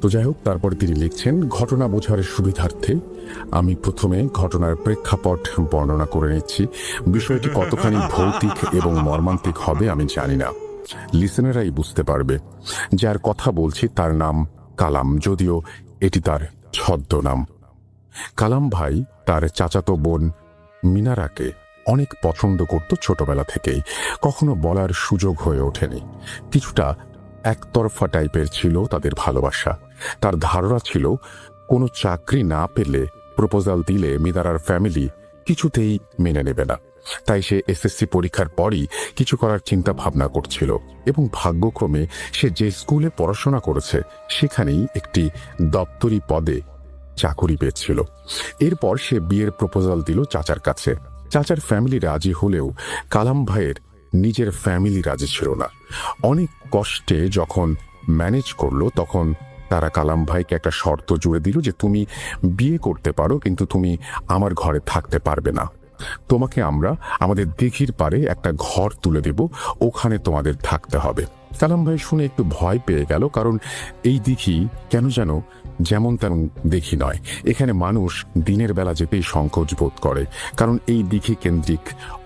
তো যাই হোক, তারপরে তিনি লিখছেন, ঘটনা বোঝার সুবিধার্থে আমি প্রথমে ঘটনার প্রেক্ষাপট বর্ণনা করে নিচ্ছি। বিষয়টি কতখানি ভৌতিক এবং মর্মান্তিক হবে আমি জানি না, লিসেনাররাই বুঝতে পারবে। যার কথা বলছি তার নাম কালাম, যদিও এটি তার ছদ্মনাম। কালাম ভাই তার চাচাতো বোন মিনারাকে অনেক পছন্দ করত ছোটবেলা থেকেই, কখনো বলার সুযোগ হয়ে ওঠেনি। কিছুটা একতরফা টাইপের ছিল তাদের ভালোবাসা। তার ধারণা ছিল কোনো চাকরি না পেলে প্রপোজাল দিলে মিনারার ফ্যামিলি কিছুতেই মেনে নেবে না। তাই সে এসএসসি পরীক্ষার পরই কিছু করার চিন্তা ভাবনা করছিল এবং ভাগ্যক্রমে সে যে স্কুলে পড়াশোনা করেছে সেখানেই একটি দপ্তরি পদে চাকুরি পেয়েছিল। এরপর সে বিয়ের প্রপোজাল দিল চাচার কাছে। চাচার ফ্যামিলি রাজি হলেও কালাম ভাইয়ের নিজের ফ্যামিলি রাজি ছিল না। অনেক কষ্টে যখন ম্যানেজ করলো তখন তারা কালাম ভাইকে একটা শর্ত জুড়ে দিল যে তুমি বিয়ে করতে পারো, কিন্তু তুমি আমার ঘরে থাকতে পারবে না। তোমাকে আমরা আমাদের দিঘির পাড়ে একটা ঘর তুলে দেব, ওখানে তোমাদের থাকতে হবে। কালাম ভাই শুনে একটু ভয় পেয়ে গেল, কারণ এই দিঘি কেন যেন যেমন তেমন দিঘি নয়। এখানে মানুষ দিনের বেলা যেতেই সংকোচ বোধ করে, কারণ এই দিঘি কেন্দ্রিক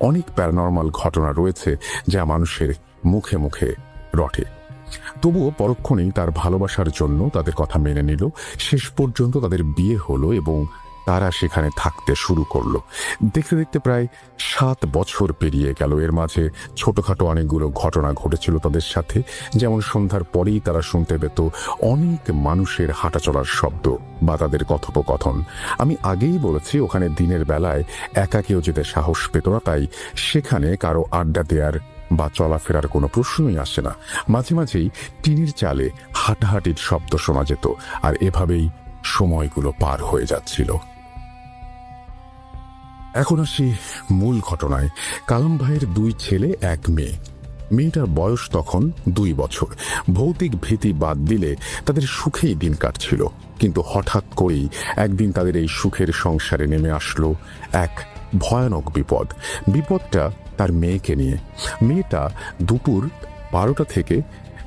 অনেক প্যারানর্মাল ঘটনা রয়েছে যা মানুষের মুখে মুখে রটে। তবুও পরক্ষণেই তার ভালোবাসার জন্য তাদের কথা মেনে নিল। শেষ পর্যন্ত তাদের বিয়ে হলো এবং তারা সেখানে থাকতে শুরু করলো। দেখতে দেখতে প্রায় 7 বছর পেরিয়ে গেল। এর মাঝে ছোটখাটো অনেকগুলো ঘটনা ঘটেছিল তাদের সাথে, যেমন সন্ধ্যার পরেই তারা শুনতে পেত অনেক মানুষের হাঁটাচলার শব্দ বা তাদের কথোপকথন। আমি আগেই বলেছি ওখানে দিনের বেলায় একা কেউ যেতে সাহস পেত না, তাই সেখানে কারো আড্ডা দেওয়ার বা চলাফেরার কোনো প্রশ্নই আসে না। মাঝে মাঝেই টিনের চালে হাঁটাহাঁটির শব্দ শোনা যেত, আর এভাবেই সময়গুলো পার হয়ে যাচ্ছিল। এখন আসি মূল ঘটনায়। কালাম ভাইয়ের 2 ছেলে 1 মেয়ে। মেয়েটার বয়স তখন 2 বছর। ভৌতিক ভীতি বাদ দিলে তাদের সুখেই দিন কাটছিল, কিন্তু হঠাৎ করেই একদিন তাদের এই সুখের সংসারে নেমে আসলো এক ভয়ানক বিপদ। বিপদটা তার মেয়েকে নিয়ে। মেয়েটা দুপুর 12টা থেকে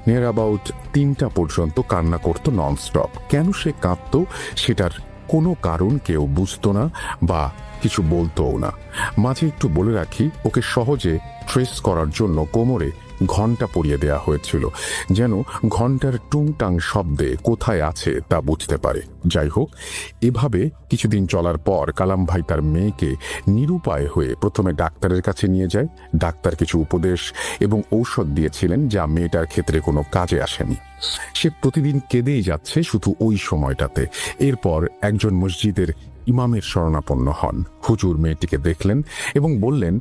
নিয়ার অ্যাবাউট 3টা পর্যন্ত কান্না করতো ননস্টপ। কেন সে কাঁদতো সেটার কোনো কারণ কেউ বুঝতো না বা কিছু বলতোও না। মাঝে একটু বলে রাখি, ওকে সহজে ট্রেস করার জন্য কোমরে ঘণ্টা পরিয়ে দেয়া হয়েছিল, যেন ঘণ্টার টুংটাং শব্দে কোথায় আছে তা বুঝতে পারে। যাই হোক, এভাবে কিছুদিন চলার পর কালাম ভাই তার মেয়েকে নিরুপায় হয়ে প্রথমে ডাক্তারের কাছে নিয়ে যায়। ডাক্তার কিছু উপদেশ এবং ঔষধ দিয়েছিলেন যা মেয়েটার ক্ষেত্রে কোনো কাজে আসেনি। সে প্রতিদিন কেঁদেই যাচ্ছে শুধু ওই সময়টাতে। এরপর একজন মসজিদের ইমামের শরণাপন্ন হন। হুজুর মেয়েটিকে দেখলেন এবং বললেন,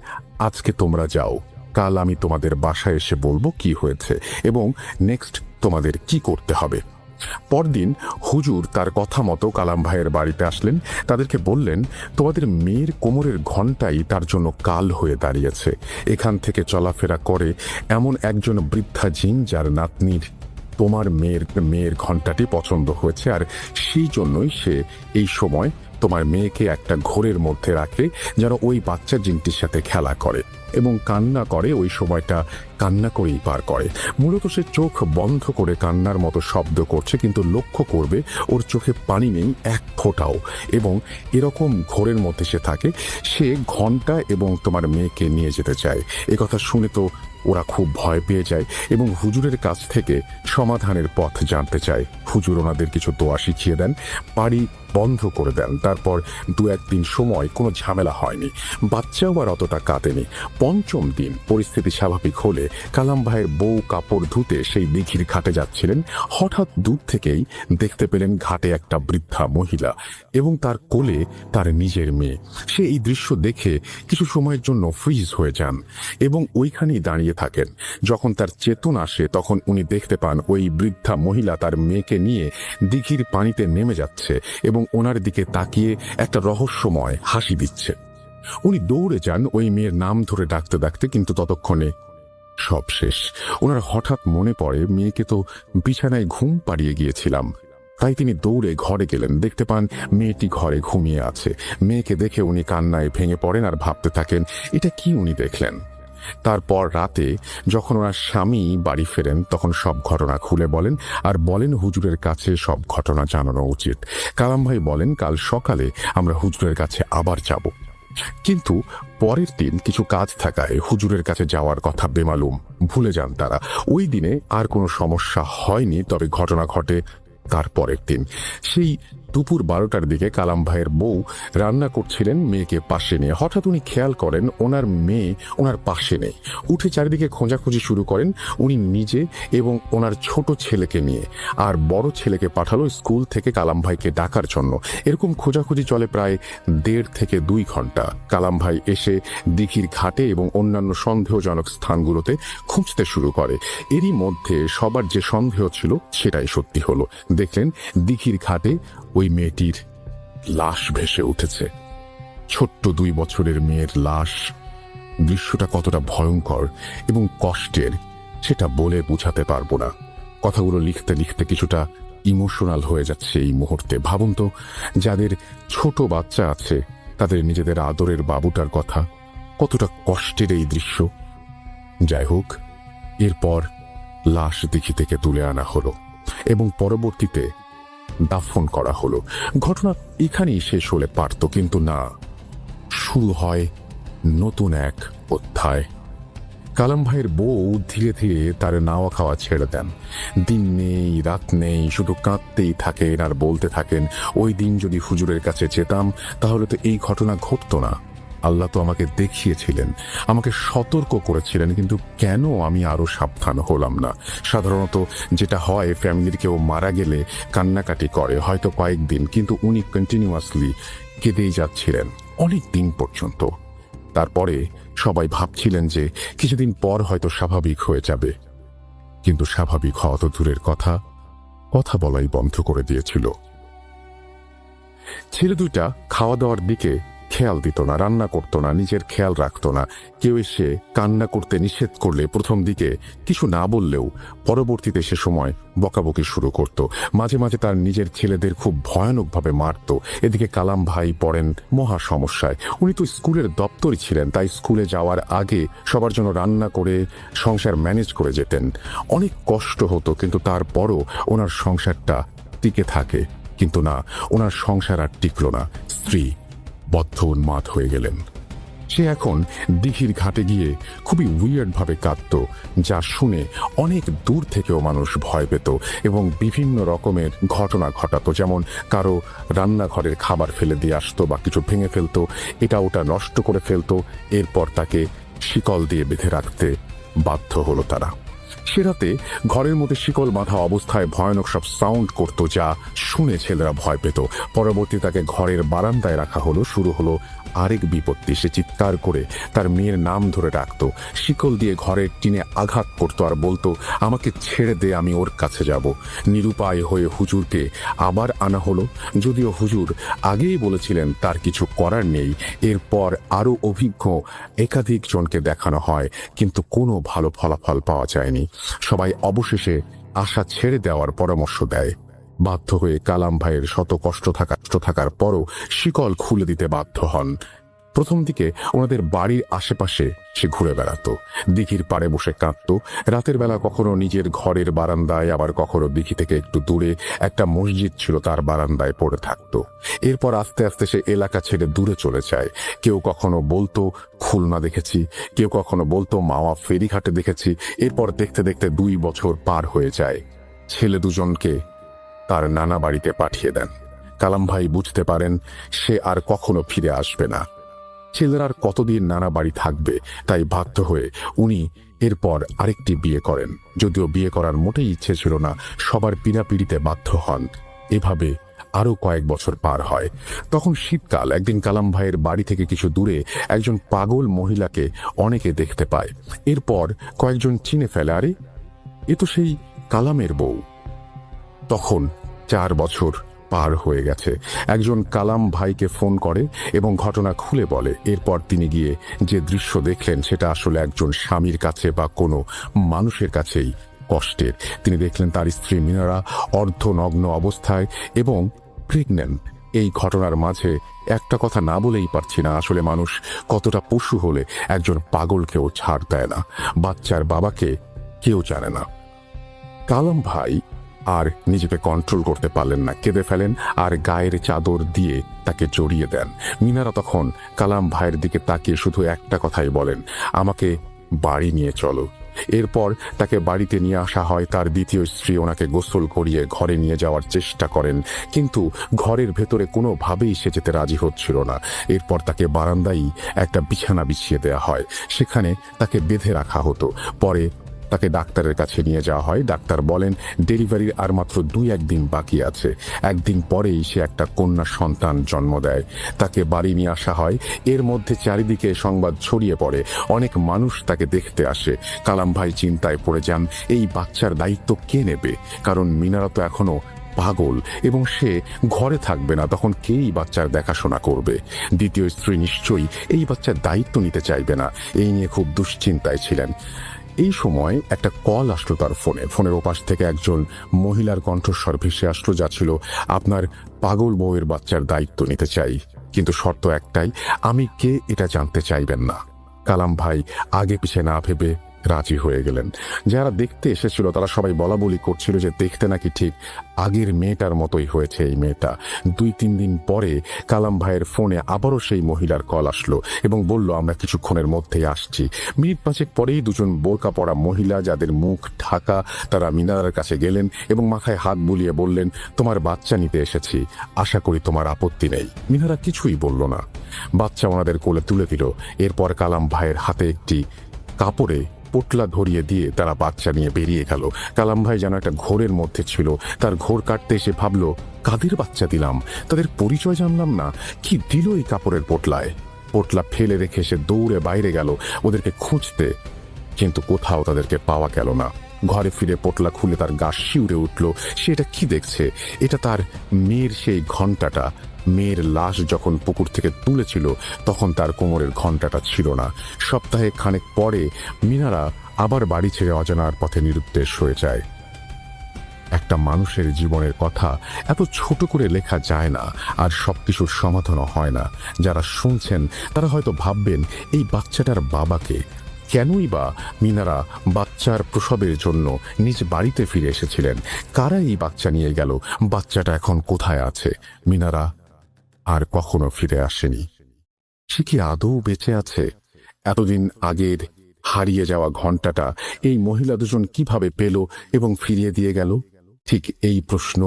আজকে তোমরা যাও, কাল আমি তোমাদের বাসায় এসে বলবো কি হয়েছে এবং নেক্সট তোমাদের কি করতে হবে। পরদিন হুজুর তার কথা মতো কালাম ভাইয়ের বাড়িতে আসলেন। তাদেরকে বললেন, তোমাদের মেয়ের কোমরের ঘণ্টাই তার জন্য কাল হয়ে দাঁড়িয়েছে। এখান থেকে চলাফেরা করে এমন একজন বৃদ্ধা জিন যার নাতনির তোমার মেয়ের ঘণ্টাটি পছন্দ হয়েছে, আর সেই জন্যই সে এই সময় তোমার মেয়েকে একটা ঘোরের মধ্যে রাখে যেন ওই বাচ্চা জিনটির সাথে খেলা করে এবং কান্না করে। ওই সময়টা কান্না করেই পার করে। মূলত সে চোখ বন্ধ করে কান্নার মতো শব্দ করছে, কিন্তু লক্ষ্য করবে ওর চোখে পানি নেই এক ফোঁটাও, এবং এরকম ঘোরের মধ্যে সে থাকে। সে ঘণ্টা এবং তোমার মেয়েকে নিয়ে যেতে চায়। একথা শুনে তো ওরা খুব ভয় পেয়ে যায় এবং হুজুরের কাছ থেকে সমাধানের পথ জানতে চায়। হুজুর ওনাদের কিছু দোয়া শিখিয়ে দেন, বাড়ি বন্ধ করে দেন। তারপর 2-1 দিন সময় কোনো ঝামেলা হয়নি, বাচ্চাও আর অতটা কাঁদেনি। 5ম দিন পরিস্থিতি স্বাভাবিক হলে কালাম ভাইয়ের বউ কাপড় ধুতে সেই দিঘির ঘাটে যাচ্ছিলেন। হঠাৎ দূর থেকেই দেখতে পেলেন ঘাটে একটা বৃদ্ধা মহিলা এবং তার কোলে তার নিজের মেয়ে। সে এই দৃশ্য দেখে কিছু সময়ের জন্য ফ্রিজ হয়ে যান এবং ওইখানেই দাঁড়িয়ে থাকেন। যখন তার চেতন আসে তখন উনি দেখতে পান ওই বৃদ্ধা মহিলা তার মেয়েকে নিয়ে দিঘির পানিতে নেমে যাচ্ছে এবং ওনার দিকে তাকিয়ে একটা রহস্যময় হাসি দিচ্ছে। উনি দৌড়ে যান ওই মেয়ের নাম ধরে ডাকতে ডাকতে, কিন্তু ততক্ষণে সব শেষ। ওনার হঠাৎ মনে পড়ে, মেয়েকে তো বিছানায় ঘুম পাড়িয়ে গিয়েছিলাম। তাই তিনি দৌড়ে ঘরে গেলেন। দেখতে পান মেয়েটি ঘরে ঘুমিয়ে আছে। মেয়েকে দেখে উনি কান্নায় ভেঙে পড়েন আর ভাবতে থাকেন এটা কি উনি দেখলেন। তারপর রাতে যখন ওনার স্বামী বাড়ি ফেরেন তখন সব ঘটনা খুলে বলেন আর বলেন হুজুরের কাছে সব ঘটনা জানানো উচিত। কালাম ভাই বলেন, কাল সকালে আমরা হুজুরের কাছে আবার যাব। কিন্তু পরের দিন কিছু কাজ থাকায় হুজুরের কাছে যাওয়ার কথা বেমালুম ভুলে যান তারা। ওই দিনে আর কোনো সমস্যা হয়নি, তবে ঘটনা ঘটে তার পরের দিন। সেই দুপুর 12টার দিকে কালাম ভাইয়ের বউ রান্না করছিলেন মেয়েকে পাশে নিয়ে। হঠাৎ উনি খেয়াল করেন ওনার মেয়ে ওনার পাশে নেই। উঠে চারিদিকে খোঁজাখুঁজি শুরু করেন উনি নিজে এবং ওনার ছোট ছেলেকে নিয়ে। আর বড় ছেলেকে পাঠালো স্কুল থেকে কালাম ভাইকে ডাকার জন্য। এরকম খোঁজাখুঁজি চলে প্রায় 1.5 থেকে 2 ঘন্টা। কালাম ভাই এসে দিঘির ঘাটে এবং অন্যান্য সন্দেহজনক স্থানগুলোতে খুঁজতে শুরু করে। এরই মধ্যে সবার যে সন্দেহ ছিল সেটাই সত্যি হলো। দেখলেন দিঘির ঘাটে ওই মেয়েটির লাশ ভেসে উঠেছে। ছোট্ট 2 বছরের মেয়ের লাশ। দৃশ্যটা কতটা ভয়ঙ্কর এবং কষ্টের সেটা বলে বোঝাতে পারবো না। কথাগুলো লিখতে লিখতে কিছুটা ইমোশনাল হয়ে যাচ্ছে এই মুহূর্তে। ভাবুন তো, যাদের ছোট বাচ্চা আছে তাদের নিজেদের আদরের বাবুটার কথা, কতটা কষ্টের এই দৃশ্য। যাই হোক, এরপর লাশ দিঘি থেকে তুলে আনা হলো এবং পরবর্তীতে দাফন করা হলো। ঘটনা এখানেই শেষ হলে পারত, কিন্তু না, শুরু হয় নতুন এক অধ্যায়। কালাম ভাইয়ের বউ ধীরে ধীরে তার নাওয়া খাওয়া ছেড়ে দেন। দিন নেই রাত নেই, শুধু কাঁদতেই থাকেন আর বলতে থাকেন, ওই দিন যদি হুজুরের কাছে যেতাম তাহলে তো এই ঘটনা ঘটতো না। আল্লাহ তো আমাকে দেখিয়েছিলেন, আমাকে সতর্ক করেছিলেন, কিন্তু কেন আমি আরো সাবধান হলাম না? সাধারণত যেটা হয়, ফ্যামিলির কেউ মারা গেলে কান্নাকাটি করে হয়তো কয়েকদিন, কিন্তু উনি কন্টিনিউয়াসলি কেঁদেই যাচ্ছিলেন অনেক দিন পর্যন্ত। তারপরে সবাই ভাবছিলেন যে কিছুদিন পর হয়তো স্বাভাবিক হয়ে যাবে, কিন্তু স্বাভাবিক হওয়া তো দূরের কথা, কথা বলাই বন্ধ করে দিয়েছিল। ছেলে দুইটা খাওয়া দাওয়ার দিকে খেয়াল দিত না, রান্না করতো না, নিজের খেয়াল রাখতো না। কেউ এসে কান্না করতে নিষেধ করলে প্রথম দিকে কিছু না বললেও পরবর্তীতে সে সময় বকাবকি শুরু করত। মাঝে মাঝে তার নিজের ছেলেদের খুব ভয়ানকভাবে মারত। এদিকে কালাম ভাই পড়েন মহা সমস্যায়। উনি তো স্কুলের দপ্তরই ছিলেন, তাই স্কুলে যাওয়ার আগে সবার জন্য রান্না করে সংসার ম্যানেজ করে যেতেন। অনেক কষ্ট হতো, কিন্তু তারপরও ওনার সংসারটা টিকে থাকে। কিন্তু না, ওনার সংসার আর টিকল না। স্ত্রী বদ্ধ উন্মাদ হয়ে গেলেন। সে এখন দিঘির ঘাটে গিয়ে খুবই উইয়ার্ড ভাবে কাঁদত, যা শুনে অনেক দূর থেকেও মানুষ ভয় পেত এবং বিভিন্ন রকমের ঘটনা ঘটাতো। যেমন কারো রান্নাঘরের খাবার ফেলে দিয়ে আসতো বা কিছু ভেঙে ফেলতো, এটা ওটা নষ্ট করে ফেলতো। এরপর তাকে শিকল দিয়ে বেঁধে রাখতে বাধ্য হলো তারা। সে রাতে ঘরের মধ্যে শিকল বাঁধা অবস্থায় ভয়ানক সব সাউন্ড করত, যা শুনে ছেলেরা ভয় পেত। পরবর্তী তাকে ঘরের বারান্দায় রাখা হলো। শুরু হলো আরেক বিপত্তি। সে চিৎকার করে তার মেয়ের নাম ধরে ডাকতো, শিকল দিয়ে ঘরের টিনে আঘাত করতো আর বলতো, আমাকে ছেড়ে দে, আমি ওর কাছে যাব। নিরুপায় হয়ে হুজুরকে আবার আনা হলো, যদিও হুজুর আগেই বলেছিলেন তার কিছু করার নেই। এরপর আরো অভিজ্ঞ একাধিক জনকে দেখানো হয়, কিন্তু কোনো ভালো ফলাফল পাওয়া যায়নি। সবাই অবশেষে আশা ছেড়ে দেওয়ার পরামর্শ দেয়। বাধ্য হয়ে কালাম ভাইয়ের শত কষ্ট থাকার পরও শিকল খুলে দিতে বাধ্য হন। প্রথম দিকে ওনাদের বাড়ির আশেপাশে সে ঘুরে বেড়াতো, দিঘির পাড়ে বসে কাঁদতো। রাতের বেলা কখনো নিজের ঘরের বারান্দায়, আবার কখনো দিঘি থেকে একটু দূরে একটা মসজিদ ছিল তার বারান্দায় পড়ে থাকতো। এরপর আস্তে আস্তে সে এলাকা ছেড়ে দূরে চলে যায়। কেউ কখনো বলতো খুলনা দেখেছি, কেউ কখনো বলতো মাওয়া ফেরিঘাটে দেখেছি। এরপর দেখতে দেখতে 2 বছর পার হয়ে যায়। ছেলে দুজনকে তার নানা বাড়িতে পাঠিয়ে দেন। কালাম ভাই বুঝতে পারেন সে আর কখনো ফিরে আসবে না। ছেলেরা আর কতদিন নানা বাড়ি থাকবে, তাই বাধ্য হয়ে উনি এরপর আরেকটি বিয়ে করেন। যদিও বিয়ে করার মোটেই ইচ্ছে ছিল না, সবার পীড়াপিড়িতে বাধ্য হন। এভাবে আরো কয়েক বছর পার হয়। তখন শীতকাল। একদিন কালাম ভাইয়ের বাড়ি থেকে কিছু দূরে একজন পাগল মহিলাকে অনেকে দেখতে পায়। এরপর কয়েকজন চিনে ফেলে, আরে এ তো সেই কালামের বউ। তখন 4 বছর পার হয়ে গেছে। একজন কালাম ভাইকে ফোন করে এবং ঘটনা খুলে বলে। এরপর তিনি গিয়ে যে দৃশ্য দেখলেন সেটা আসলে একজন স্বামীর কাছে বা কোনো মানুষের কাছেই কষ্টের। তিনি দেখলেন তার স্ত্রী মিনারা অর্ধনগ্ন অবস্থায় এবং প্রেগন্যান্ট। এই ঘটনার মাঝে একটা কথা না বলেই পারছি না, আসলে মানুষ কতটা পশু হলে একজন পাগলকেও ছাড় দেয় না। বাচ্চার বাবাকে কেউ জানে না। কালাম ভাই আর নিজেকে কন্ট্রোল করতে পারলেন না, কেঁদে ফেলেন আর গায়ের চাদর দিয়ে তাকে জড়িয়ে দেন। মিনারা তখন কালাম ভাইয়ের দিকে তাকিয়ে শুধু একটা কথাই বলেন, আমাকে বাড়ি নিয়ে চলো। এরপর তাকে বাড়িতে নিয়ে আসা হয়। তার দ্বিতীয় স্ত্রী ওনাকে গোসল করিয়ে ঘরে নিয়ে যাওয়ার চেষ্টা করেন, কিন্তু ঘরের ভেতরে কোনোভাবেই সে যেতে রাজি হচ্ছিল না। এরপর তাকে বারান্দায় একটা বিছানা বিছিয়ে দেওয়া হয়, সেখানে তাকে বেঁধে রাখা হতো। পরে তাকে ডাক্তারের কাছে নিয়ে যাওয়া হয়। ডাক্তার বলেন ডেলিভারির আর মাত্র 2-1 দিন বাকি আছে। একদিন পরেই সে একটা কন্যা সন্তান জন্ম দেয়। তাকে বাড়ি নিয়ে আসা হয়। এর মধ্যে চারিদিকে সংবাদ ছড়িয়ে পড়ে, অনেক মানুষ তাকে দেখতে আসে। কালাম ভাই চিন্তায় পড়ে যান, এই বাচ্চার দায়িত্ব কে নেবে? কারণ মিনারা তো এখনো পাগল এবং সে ঘরে থাকবে না, তখন কেই বাচ্চার দেখাশোনা করবে? দ্বিতীয় স্ত্রী নিশ্চয়ই এই বাচ্চার দায়িত্ব নিতে চাইবে না। এই নিয়ে খুব দুশ্চিন্তায় ছিলেন। এই সময় একটা কল আসলো তার ফোনের ওপাশ থেকে একজন মহিলার কণ্ঠস্বর ভেসে আসলো, যা ছিল, আপনার পাগল বউয়ের বাচ্চার দায়িত্ব নিতে চাই, কিন্তু শর্ত একটাই, আমি কে এটা জানতে চাইবেন না। কালাম ভাই আগে পিছে না ভেবে রাজি হয়ে গেলেন। যারা দেখতে এসেছিল তারা সবাই বলা বলি করছিল যে দেখতে নাকি ঠিক আগের মেয়েটার মতোই হয়েছে এই মেয়েটা। 2-3 দিন পরে কালাম ভাইয়ের ফোনে আবারও সেই মহিলার কল আসলো এবং বলল, আমরা কিছুক্ষণের মধ্যেই আসছি। মিনিট 5 পরেই দুজন বোরকা পরা মহিলা, যাদের মুখ ঢাকা, তারা মিনারার কাছে গেলেন এবং মাথায় হাত বুলিয়ে বললেন, তোমার বাচ্চা নিতে এসেছি, আশা করি তোমার আপত্তি নেই। মিনারা কিছুই বলল না, বাচ্চা ওনাদের কোলে তুলে দিল। এরপর কালাম ভাইয়ের হাতে একটি কাপড়ে পোটলা ধরিয়ে দিয়ে তারা বাচ্চা নিয়ে বেরিয়ে গেল। কালাম ভাই যেন একটা ঘোরের মধ্যে ছিল। তার ঘোর কাটতে এসে ভাবল, কাদের বাচ্চা দিলাম, তাদের পরিচয় জানলাম না, কি দিল এই কাপড়ের পোটলায়? পোটলা ফেলে রেখে সে দৌড়ে বাইরে গেল ওদেরকে খুঁজতে, কিন্তু কোথাও তাদেরকে পাওয়া গেল না। ঘরে ফিরে পোটলা খুলে তার গা শিউরে উঠল। সে এটা কি দেখছে? এটা তার মেয়ের সেই ঘণ্টাটা। মেয়ের লাশ যখন পুকুর থেকে তুলেছিল তখন তার কোমরের ঘণ্টাটা ছিল না। সপ্তাহে খানেক পরে মিনারা আবার বাড়ি ছেড়ে অজানার পথে নিরুদ্দেশ হয়ে যায়। একটা মানুষের জীবনের কথা এত ছোট করে লেখা যায় না, আর সবকিছুর সমাধানও হয় না। যারা শুনছেন তারা হয়তো ভাববেন, এই বাচ্চাটার বাবাকে কেনই বা মিনারা বাচ্চার প্রসবের জন্য নিজ বাড়িতে ফিরে এসেছিলেন? কারা এই বাচ্চা নিয়ে গেল? বাচ্চাটা এখন কোথায় আছে? মিনারা আর কখনো ফিরে আসেনি। সে কি আদৌ বেঁচে আছে? এতদিন আগের হারিয়ে যাওয়া ঘণ্টাটা এই মহিলা দুজন কিভাবে পেল এবং ফিরিয়ে দিয়ে গেল? ঠিক এই প্রশ্ন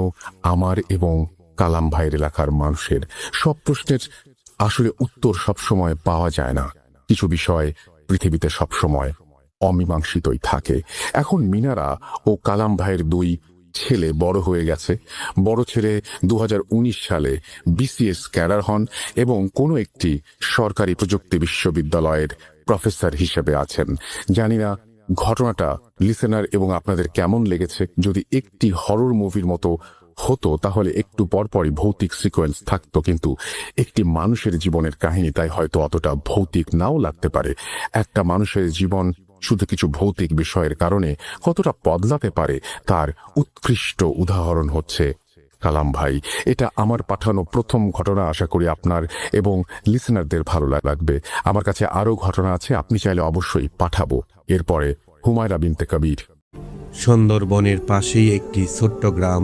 আমার এবং কালাম ভাইয়ের এলাকার মানুষের। সব প্রশ্নের আসলে উত্তর সবসময় পাওয়া যায় না। কিছু বিষয় পৃথিবীতে সবসময় অমীমাংসিতই থাকে। এখন মিনারা ও কালাম ভাইয়ের 2 ছেলে বড় হয়ে গেছে। বড় ছেলে 2019 সালে বিসিএস ক্যাডার হন এবং কোনো একটি সরকারি প্রযুক্তি বিশ্ববিদ্যালয়ের প্রফেসর হিসেবে আছেন। জানি না ঘটনাটা লিসেনার এবং আপনাদের কেমন লেগেছে। যদি একটি হরর মুভির মতো হতো তাহলে একটু পরপরই ভৌতিক সিকোয়েন্স থাকতো, কিন্তু একটি মানুষের জীবনের কাহিনী, তাই হয়তো অতটা ভৌতিক নাও লাগতে পারে। একটা মানুষের জীবন শুধু কিছু ভৌতিক বিষয়ের কারণে কতটা বদলাতে পারে তার উৎকৃষ্ট উদাহরণ হচ্ছে কালাম ভাই। এটা আমার পাঠানো প্রথম ঘটনা। আশা করি আপনার এবং লিসেনারদের ভালো লাগবে। আমার কাছে আরও ঘটনা আছে, আপনি চাইলে অবশ্যই পাঠাবো। এরপরে হুমায়রা বিনতে কবির। সুন্দরবনের পাশেই একটি ছোট্ট গ্রাম।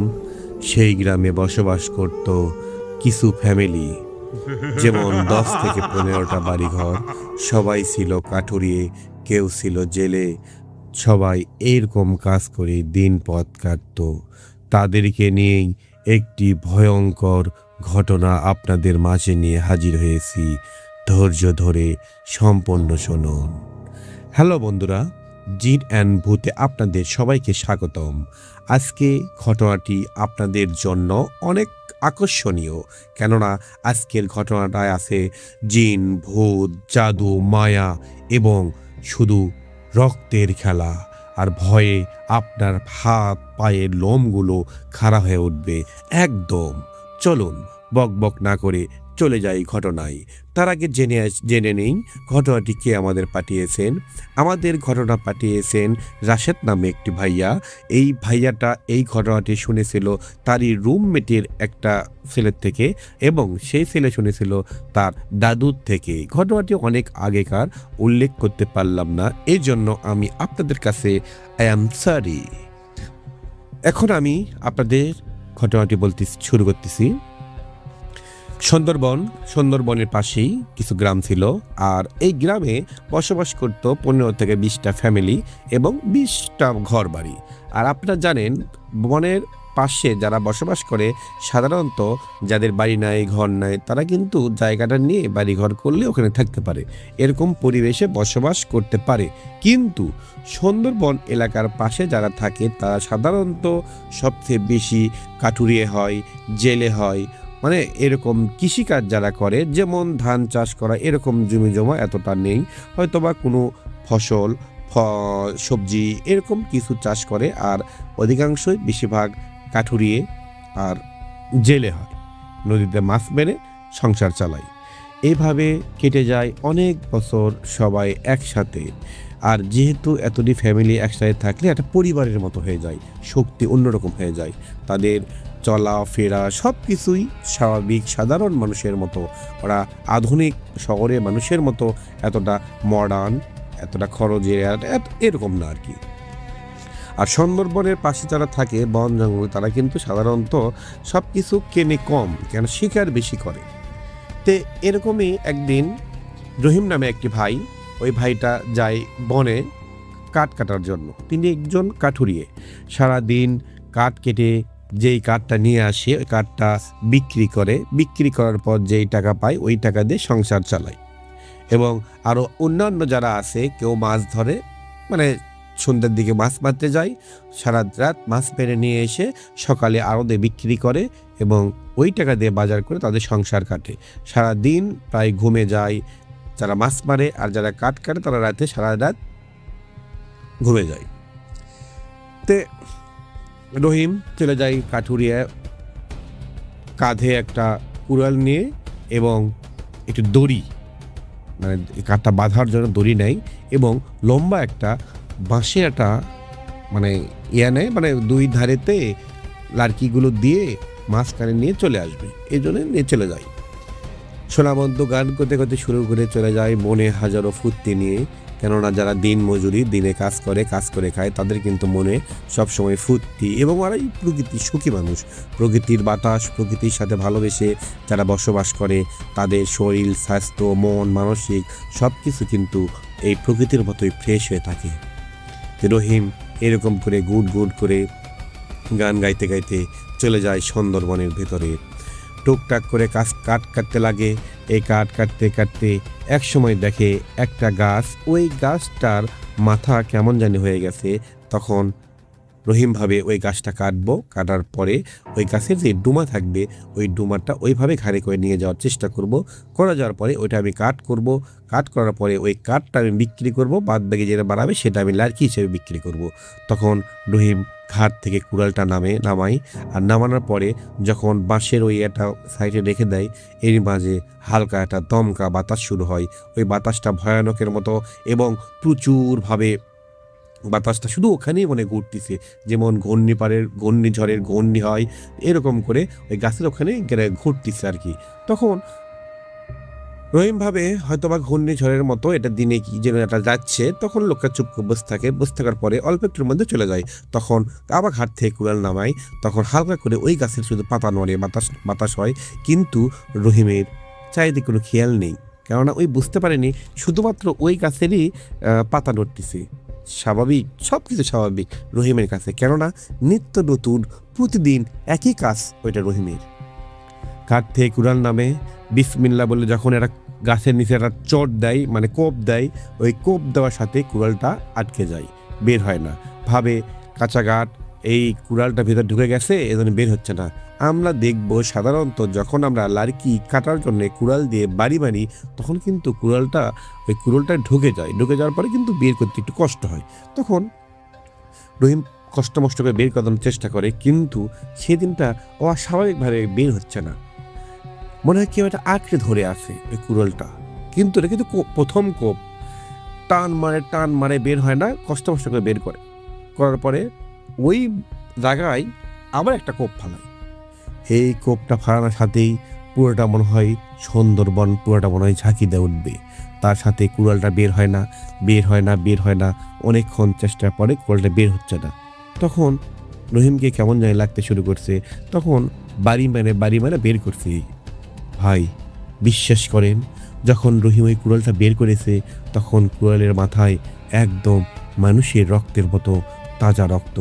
সেই গ্রামে বসবাস করত কিছু ফ্যামিলি, যেমন 10 থেকে 15টা বাড়িঘর। সবাই ছিল কাঠুরিয়ে, কেউ ছিল জেলে। সবাই এরকম কাজ করে দিন পথ কাটত। তাদেরকে নিয়েই একটি ভয়ঙ্কর ঘটনা আপনাদের মাঝে নিয়ে হাজির হয়েছি। ধৈর্য ধরে সম্পূর্ণ শুনুন। হ্যালো বন্ধুরা, জিন অ্যান্ড ভূতে আপনাদের সবাইকে স্বাগতম। আজকে ঘটনাটি আপনাদের জন্য অনেক আকর্ষণীয়, কেননা আজকের ঘটনাটায় আছে জিন, ভূত, জাদু, মায়া এবং শুধু রক্তের খেলা। আর ভয়ে আপনার হাত পায়ের লোমগুলো খাড়া হয়ে উঠবে একদম। চলুন বক বক না করে চলে যাই ঘটনায়। তার আগে জেনে নেই ঘটনাটি কে আমাদের পাঠিয়েছেন। আমাদের ঘটনা পাঠিয়েছেন রাশেদ নামে একটি ভাইয়া। এই ভাইয়াটা এই ঘটনাটি শুনেছিল তারই রুমমেটের একটা ছেলের থেকে, এবং সেই ছেলে শুনেছিল তার দাদুর থেকে। ঘটনাটি অনেক আগেকার, উল্লেখ করতে পারলাম না, এই জন্য আমি আপনাদের কাছে আই অ্যাম সরি। এখন আমি আপনাদের ঘটনাটি বলতে শুরু করতেছি। সুন্দরবনের পাশেই কিছু গ্রাম ছিল, আর এই গ্রামে বসবাস করত 15 থেকে 20টা ফ্যামিলি এবং 20টা ঘর বাড়ি। আর আপনারা জানেন, বনের পাশে যারা বসবাস করে সাধারণত যাদের বাড়ি নাই, ঘর নাই, তারা কিন্তু জায়গাটা নিয়ে বাড়ি ঘর করলে ওখানে থাকতে পারে, এরকম পরিবেশে বসবাস করতে পারে। কিন্তু সুন্দরবন এলাকার পাশে যারা থাকে তারা সাধারণত সবচেয়ে বেশি কাঠুরিয়ে হয়, জেলে হয়, মানে এরকম কৃষিকাজ যারা করে, যেমন ধান চাষ করা, এরকম জমি জমা এতটা নেই, হয়তোবা কোনো ফসল, সবজি এরকম কিছু চাষ করে, আর অধিকাংশই বেশিরভাগ কাঠুরিয়ে আর জেলে হয়, নদীতে মাছ মেরে সংসার চালায়। এইভাবে কেটে যায় অনেক বছর সবাই একসাথে। আর যেহেতু এতটি ফ্যামিলি একসাথে থাকলে একটা পরিবারের মতো হয়ে যায়, শক্তি অন্যরকম হয়ে যায়, তাদের চলাফেরা সব কিছুই স্বাভাবিক সাধারণ মানুষের মতো। ওরা আধুনিক শহরে মানুষের মতো এতটা মডার্ন, এতটা খরচের এরকম না আর কি। আর সুন্দরবনের পাশে যারা থাকে বন জঙ্গল, তারা কিন্তু সাধারণত সব কিছু কেনে কম, কেন শিকার বেশি করে। তে এরকমই একদিন রহিম নামে একটি ভাই, ওই ভাইটা যায় বনে কাঠ কাটার জন্য। তিনি একজন কাঠুরিয়ে, সারাদিন কাঠ কেটে যেই কাঠটা নিয়ে আসে ওই কাঠটা বিক্রি করে, বিক্রি করার পর যেই টাকা পায় ওই টাকা দিয়ে সংসার চালায়। এবং আরও অন্যান্য যারা আছে, কেউ মাছ ধরে, মানে সন্ধ্যের দিকে মাছ মারতে যায়, সারা রাত মাছ মেরে নিয়ে এসে সকালে আড়তে বিক্রি করে এবং ওই টাকা দিয়ে বাজার করে তাদের সংসার কাটে। সারা দিন প্রায় ঘুমে যায় যারা মাছ মারে, আর যারা কাঠ কাটে তারা রাতে সারা রাত ঘুমে যায়। তে রহিম চলে যায় কাঠুরিয়া, কাঁধে একটা কুড়াল নিয়ে এবং একটু দড়ি, মানে কাঠটা বাঁধার জন্য দড়ি নেয়, এবং লম্বা একটা বাঁশের একটা মানে নেয়, মানে দুই ধারেতে লার্কিগুলো দিয়ে মাঝখানে নিয়ে চলে আসবে, এই জন্য নিয়ে চলে যায়। সোনাবন্ত গান করতে করতে শুরু করে চলে যায় মনে হাজারো ফুর্তি নিয়ে। কেননা যারা দিন মজুরি, দিনে কাজ করে খায়, তাদের কিন্তু মনে সবসময় ফুর্তি, এবং ওরাই প্রকৃতির সুখী মানুষ। প্রকৃতির বাতাস, প্রকৃতির সাথে ভালোবেসে যারা বসবাস করে, তাদের শরীর, স্বাস্থ্য, মন, মানসিক সব কিছু কিন্তু এই প্রকৃতির মতোই ফ্রেশ হয়ে থাকে। রহিম এরকম করে গুড গুড করে গান গাইতে গাইতে চলে যায় সুন্দরবনের ভেতরে। টুকটাক করে কাঠ কাটতে লাগে। এই কাঠ কাটতে কাটতে এক সময় দেখে একটা গাছ, ওই গাছটার মাথা কেমন জানি হয়ে গেছে। তখন রহিম ভাবে ওই গাছটা কাটবো, কাটার পরে ওই গাছের যে ডুমা থাকবে ওই ডুমাটা ওইভাবে ঘাড়ে করে নিয়ে যাওয়ার চেষ্টা করব। করে যাওয়ার পরে ওইটা আমি কাট করব, কাট করার পরে ওই কাঠটা আমি বিক্রি করব, বাদ বাকি যেটা বাড়াবে সেটা আমি লার্কি হিসেবে বিক্রি করব। তখন রহিম ঘাট থেকে কুড়ালটা নামাই, আর নামানোর পরে যখন বাঁশের ওই একটা সাইডে রেখে দেয়, এর মাঝে হালকা একটা দমকা বাতাস শুরু হয়। ওই বাতাসটা ভয়ানকের মতো, এবং প্রচুরভাবে বাতাসটা শুধু ওখানেই মনে ঘুরতেছে, যেমন ঘূর্ণিঝড়ের ঘূর্ণি হয়, এরকম করে ওই গাছের ওখানে ঘুরতেছে আর কি। তখন রহিম ভাবে হয়তোবা ঘূর্ণিঝড়ের মতো এটা দিনে কি যেন এটা যাচ্ছে। তখন লোকটা চুপ করে বসে থাকার পরে অল্প একটুর মধ্যে চলে যায়। তখন আবার ঘাট থেকে কুড়াল নামায়, তখন হালকা করে ওই গাছের শুধু পাতা নড়ে, বাতাস হয়, কিন্তু রহিমের চারিদিকে কোনো খেয়াল নেই, কেননা ওই বুঝতে পারেনি শুধুমাত্র ওই গাছেরই পাতা নড়তেছে। স্বাভাবিক, সব কিছু স্বাভাবিক রহিমের কাছে, কেননা নিত্য নতুন প্রতিদিন একই কাজ ওইটা রহিমের। ঘাট থেকে কুড়াল নামে, বিসমিল্লাহ বলে যখন এরা গাছের নিচে একটা চট দেয়, মানে কোপ দেয়, ওই কোপ দেওয়ার সাথে কুড়ালটা আটকে যায়, বের হয় না। ভাবে কাঁচা ঘাট, এই কুড়ালটা ভেতর ঢুকে গেছে, এজন্য বের হচ্ছে না। আমরা দেখবো সাধারণত যখন আমরা লার্কি কাটার জন্য কুড়াল দিয়ে বাড়ি বানি, তখন কিন্তু ওই কুড়ালটা ঢুকে যাওয়ার পরে কিন্তু বের করতে একটু কষ্ট হয়। তখন রহিম কষ্ট করে বের করার চেষ্টা করে, কিন্তু সেদিনটা অস্বাভাবিকভাবে বের হচ্ছে না। মনে হয় কেউ একটা আঁকড়ে ধরে আছে ওই কুড়ালটা। কিন্তু এটা কিন্তু প্রথম কোপ, টান মারে বের হয় না, কষ্ট করে বের করার পরে ওই জায়গায় আবার একটা কোপ ফালায়। এই কোপটা ফালানোর সাথেই পুরোটা মনে হয় সুন্দরবন পুরোটা মনে হয় ঝাঁকি দিয়ে উঠবে। তার সাথে কুড়ালটা বের হয় না। অনেকক্ষণ চেষ্টার পরে কুড়ালটা বের হচ্ছে না। তখন রহিমকে কেমন জানি লাগতে শুরু করছে। তখন বাড়ি মেরে বের করছে। ভাই বিশ্বাস করেন, যখন রহিম ওই কুড়ালটা বের করেছে তখন কুড়ালের মাথায় একদম মানুষের রক্তের মতো তাজা রক্ত,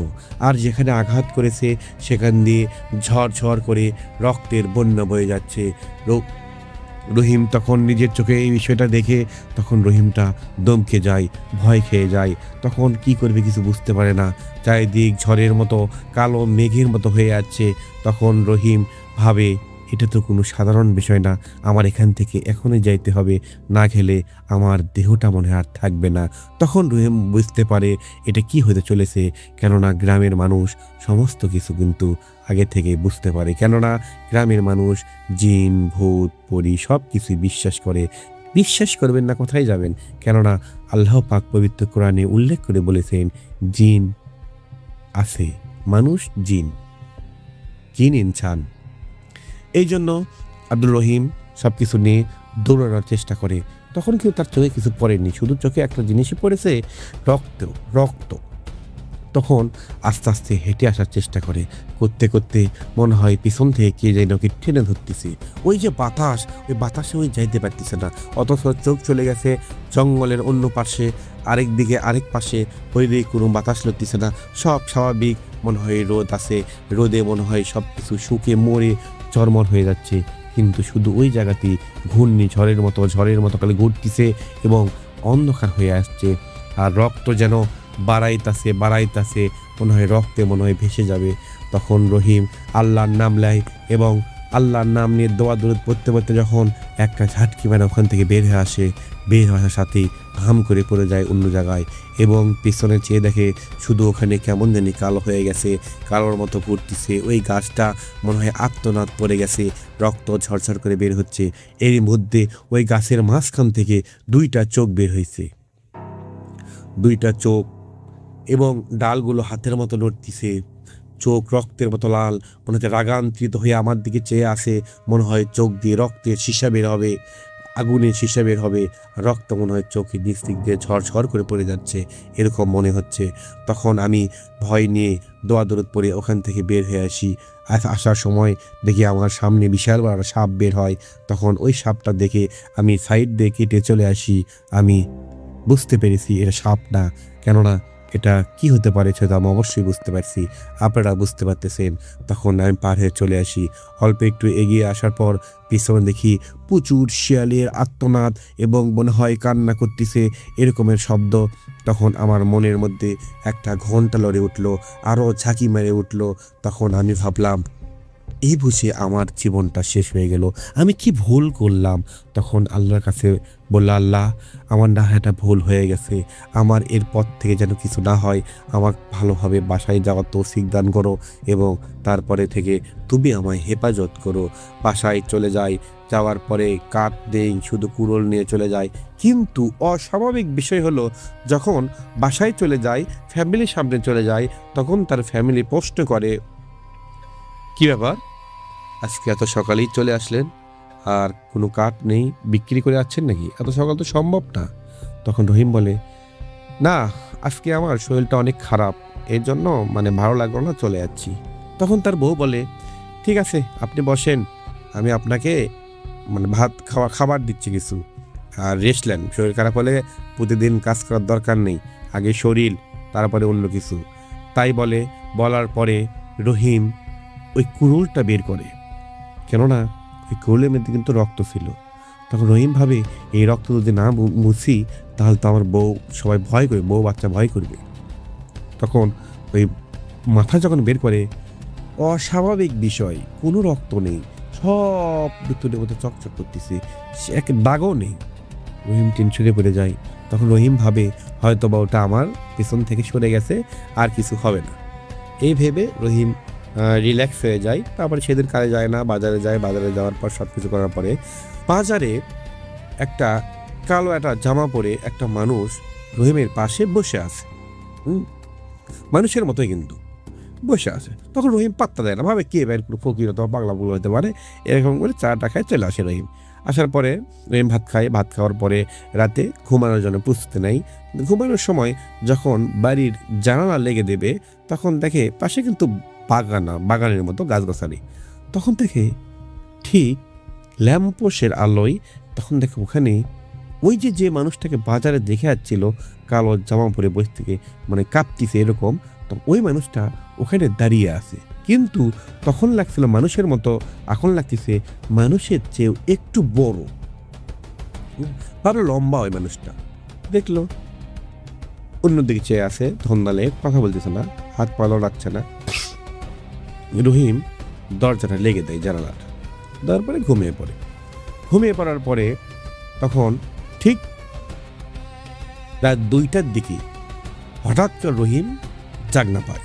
আর যেখানে আঘাত করেছে সেখান দিয়ে ঝরঝর করে রক্তের বন্যা বয়ে যাচ্ছে। রহিম তখন নিজের চোখে এই বিষয়টা দেখে তখন রহিমটা দমকে যায়, ভয় খেয়ে যায়। তখন কি করবে কিছু বুঝতে পারে না, চারিদিক ঝড়ের মতো কালো মেঘের মতো হয়ে যাচ্ছে। তখন রহিম ভাবে এটা তো কোনো সাধারণ বিষয় না, আমার এখান থেকে এখনই যাইতে হবে, না গেলে আমার দেহটা মনে আর থাকবে না। তখন রহিম বুঝতে পারে এটা কি হতে চলেছে, কেননা গ্রামের মানুষ সমস্ত কিছু কিন্তু আগে থেকে বুঝতে পারে, কেননা গ্রামের মানুষ জিন ভূত পরী সব কিছুই বিশ্বাস করে। বিশ্বাস করবেন না কোথায় যাবেন, কেননা আল্লাহ পাক পবিত্র কোরআনে উল্লেখ করে বলেছেন জিন আছে, মানুষ জিন ইনসান। এই জন্য আব্দুর রহিম সব কিছু নিয়ে দৌড়ানোর চেষ্টা করে। তখন কিন্তু তার চোখে কিছু পড়েনি, শুধু চোখে একটা জিনিসই পড়েছে, রক্ত। তখন আস্তে আস্তে হেঁটে আসার চেষ্টা করতে মনে হয় পিছন থেকে কে যেন কি টেনে ধরতেছে। ওই যে বাতাস, ওই বাতাসে ওই যাইতে পারতেছে না, অথচ চোখ চলে গেছে জঙ্গলের অন্য পাশে, আরেক পাশে, ওই দিকে কোনো বাতাস লড়তেছে না, সব স্বাভাবিক। মনে হয় রোদ আছে, রোদে মনে হয় সব কিছু শুকে মরে চরমর হয়ে যাচ্ছে। কিন্তু শুধু ওই জায়গাতেই ঘূর্ণি ঝড়ের মতো খালি ঘুরতেছে এবং অন্ধকার হয়ে আসছে, আর রক্ত যেন বাড়াইতাছে, মনে হয় রক্তে মনে হয় ভেসে যাবে। তখন রহিম আল্লাহর নাম নেয় এবং আল্লাহর নাম নিয়ে দোয়া দরুদ পড়তে যখন একটা ঝাটকি মানে ওখান থেকে বের হওয়ার সাথেই হাম করে পড়ে যায় অন্য জায়গায়, এবং পিছনে চেয়ে দেখে শুধু ওখানে কেমন জানি কালো হয়ে গেছে, কালোর মতো ঘুরতেছে। ওই গাছটা মনে হয় আত্মনাদ পড়ে গেছে, রক্ত ঝরঝর করে বের হচ্ছে। এর মধ্যে ওই গাছের মাঝখান থেকে দুইটা চোখ বের হয়েছে, দুইটা চোখ, এবং ডালগুলো হাতের মতো নড়তিছে, চোখ রক্তের মতো লাল, মনে হচ্ছে রাগান্বিত হয়ে আমার দিকে চেয়ে আসে। মনে হয় চোখ দিয়ে রক্তের সীসা বের হবে, আগুনের সীসা বের হবে, রক্ত মনে হয় চোখের নিচ দিক দিয়ে ঝরঝর করে পড়ে যাচ্ছে, এরকম মনে হচ্ছে। তখন আমি ভয় নিয়ে দোয়া দরুদ পড়ে ওখান থেকে বের হয়ে আসি। আসার সময় দেখি আমার সামনে বিশাল বড় সাপ বের হয়। তখন ওই সাপটা দেখে আমি সাইড দিয়ে কেটে চলে আসি। আমি বুঝতে পেরেছি এটা সাপ না, কেননা এটা কি হতে পারে সেটা আমি অবশ্যই বুঝতে পারছি, আপনারা বুঝতে পারতেছেন। তখন আমি পার হয়ে চলে আসি। অল্প একটু এগিয়ে আসার পর পিছনে দেখি প্রচুর শিয়ালের আর্তনাদ এবং মনে হয় কান্না করতেছে এরকমের শব্দ। তখন আমার মনের মধ্যে একটা ঘন্টা লড়ে উঠলো, আরও ঝাঁকি মেরে উঠলো। তখন আমি ভাবলাম এই বুঝে আমার জীবনটা শেষ হয়ে গেল, আমি কি ভুল করলাম। তখন আল্লাহর কাছে বললাম, আল্লাহ আমার না এটা ভুল হয়ে গেছে, আমার এরপর থেকে যেন কিছু না হয়, আমার ভালোভাবে বাসায় যাওয়ার তৌফিক দান করো এবং তারপরে থেকে তুমি আমায় হেফাজত করো। বাসায় চলে যাই, যাওয়ার পরে কাঠ দেই, শুধু কুড়োল নিয়ে চলে যায়। কিন্তু অস্বাভাবিক বিষয় হলো, যখন বাসায় চলে যায়, ফ্যামিলির সামনে চলে যায়, তখন তার ফ্যামিলি প্রশ্ন করে, কী ব্যাপার আজকে এত সকালেই চলে আসলেন, আর কোনো কাঠ নেই, বিক্রি করে যাচ্ছেন নাকি? এত সকাল তো সম্ভব না। তখন রহিম বলে, না আজকে আমার শরীরটা অনেক খারাপ, এর জন্য ভালো লাগলো না, চলে যাচ্ছি। তখন তার বউ বলে, ঠিক আছে আপনি বসেন, আমি আপনাকে ভাত খাবার দিচ্ছি কিছু, আর রেস্ট নেন, শরীর খারাপ হলে প্রতিদিন কাজ করার দরকার নেই, আগে শরীর তারপরে অন্য কিছু। তাই বলার পরে রহিম ওই কুড়ুলটা বের করে, কেননা ওই কুড়ুলের মধ্যে কিন্তু রক্ত ছিল। তখন রহিম ভাবে এই রক্ত যদি না মুছি তাহলে তো আমার সবাই ভয় করবে, বউ বাচ্চা ভয় করবে। তখন ওই মাথা যখন বের করে, অস্বাভাবিক বিষয়, কোনো রক্ত নেই, সব ভিতরের মধ্যে চকচক করতেছে, এক দাগও নেই। রহিম টেনশনে পড়ে যায়। তখন রহিম ভাবে হয়তো বা ওটা আমার পেছন থেকে সরে গেছে, আর কিছু হবে না। এই ভেবে রহিম রিল্যাক্স হয়ে যায়। তারপরে সেদিন কাজে যায় না, বাজারে যায়। বাজারে যাওয়ার পর সব কিছু করার পরে বাজারে একটা কালো একটা জামা পরে একটা মানুষ রহিমের পাশে বসে আছে। মানুষের মতোই কিন্তু বসে আছে। তখন রহিম পাত্তা দেয় না, ভাবে কে বের কোনো ফকির অথবা পাগলা পুগলা হতে পারে, এরকম করে চাটা খায় চলে আসে রহিম। আসার পরে রহিম ভাত খায়। ভাত খাওয়ার পরে রাতে ঘুমানোর জন্য প্রস্তুতি নেয়। ঘুমানোর সময় যখন বাড়ির জানালা লেগে দেবে তখন দেখে পাশে কিন্তু বাগানের মতো গাছগাছালি। তখন দেখে ঠিক ল্যাম্পোশের আলোয় তখন দেখে ওখানে ওই যে মানুষটাকে বাজারে দেখে যাচ্ছিল কালো জামা পরে বসে থেকে মানে কাঁপতিছে এরকম, তো ওই মানুষটা ওখানে দাঁড়িয়ে আছে। কিন্তু তখন লাগছিল মানুষের মতো, এখন লাগতেছে মানুষের চেয়েও একটু বড়, ভালো লম্বা ওই মানুষটা। দেখলো অন্যদিকে চেয়ে আছে, ধন্দালে কথা বলতেছে না, হাত পালো রাখছে না। রহিম দরজাটা লেগে দেয় জানালাটা, দেওয়ার পরে ঘুমিয়ে পড়ে। ঘুমিয়ে পড়ার পরে তখন ঠিক রাত 2টার দিকে হঠাৎ করে রহিম জাগনা পায়।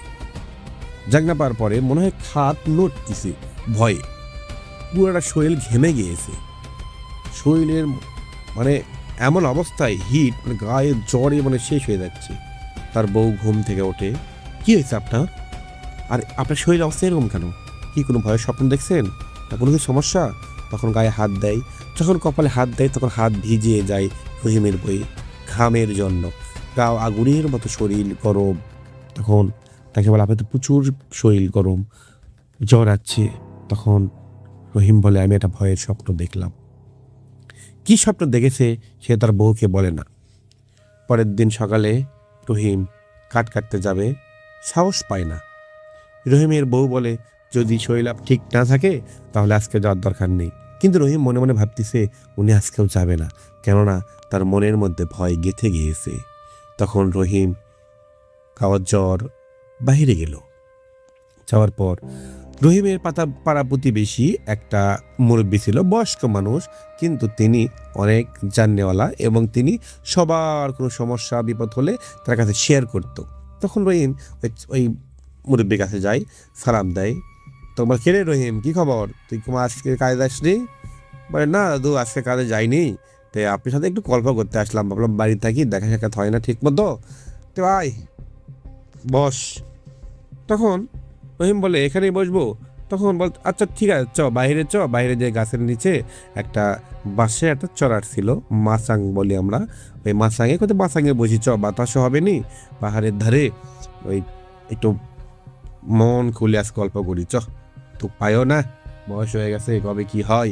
জাগনা পাওয়ার পরে মনে হয় খাট নড়তেছে ভয়ে, পুরোটা শরীর ঘেমে গিয়েছে। শরীরের মানে এমন অবস্থায় হিট মানে গায়ে জ্বরে মানে শেষ হয়ে যাচ্ছে। তার বউ ঘুম থেকে ওঠে, কি হয়েছে আপনার? আর আপনার শরীর অবস্থা এরকম কেন? কি কোনো ভয়ের স্বপ্ন দেখছেন না কোনো কিছু সমস্যা? তখন গায়ে হাত দেয়, যখন কপালে হাত দেয় তখন হাত ভিজিয়ে যায় রহিমের বই ঘামের জন্য। গা আগুনের মতো শরীর গরম। তখন তাকে বলে আপনার তো প্রচুর শরীর গরম, জ্বর আছে। তখন রহিম বলে আমি একটা ভয়ের স্বপ্ন দেখলাম। কি স্বপ্ন দেখেছে সে তার বউকে বলে না। পরের দিন সকালে রহিম কাঠ কাটতে যাবে, সাহস পায় না। রহিমের বউ বলে যদি শরীর ঠিক না থাকে তাহলে আজকে যাওয়ার দরকার নেই। কিন্তু রহিম মনে মনে ভাবতেছে উনি আজকেও যাবে না, কেননা তার মনের মধ্যে ভয় গেঁথে গিয়েছে। তখন রহিম খাওয়ার জ্বর বাহিরে গেল। যাওয়ার পর রহিমের পাড়া প্রতিবেশী একটা মুরব্বী ছিল, বয়স্ক মানুষ, কিন্তু তিনি অনেক জাননেওয়ালা এবং তিনি সবার কোনো সমস্যা বিপদ হলে তার কাছে শেয়ার করত। তখন রহিম ওই মুরব্বীর কাছে যায়, সালাম দেয়। তোমার কে রে রহিম, কি খবর? তুই তোমার আজকে কাজে যাসনি? বলে না দাদু আজকে কাজে যাইনি, তো আপনার সাথে একটু গল্প করতে আসলাম, ভাবলাম বাড়ি থাকি দেখা সাক্ষাৎ হয় না ঠিক মতো, তো আয় বস। তখন রহিম বলে এখানেই বসবো? তখন বল আচ্ছা ঠিক আছে বাইরে যে গাছের নিচে একটা বাঁশে একটা চড়ার ছিল, মাচাং বলি আমরা, ওই মাচাঙে কোথায় মাচাঙে বসি, বাতাসও হবে নি, পাহাড়ের ধারে ওই একটু মন খুলে আজ গল্প করি, তো পাইও না, বয়স হয়ে গেছে, কবে কি হয়।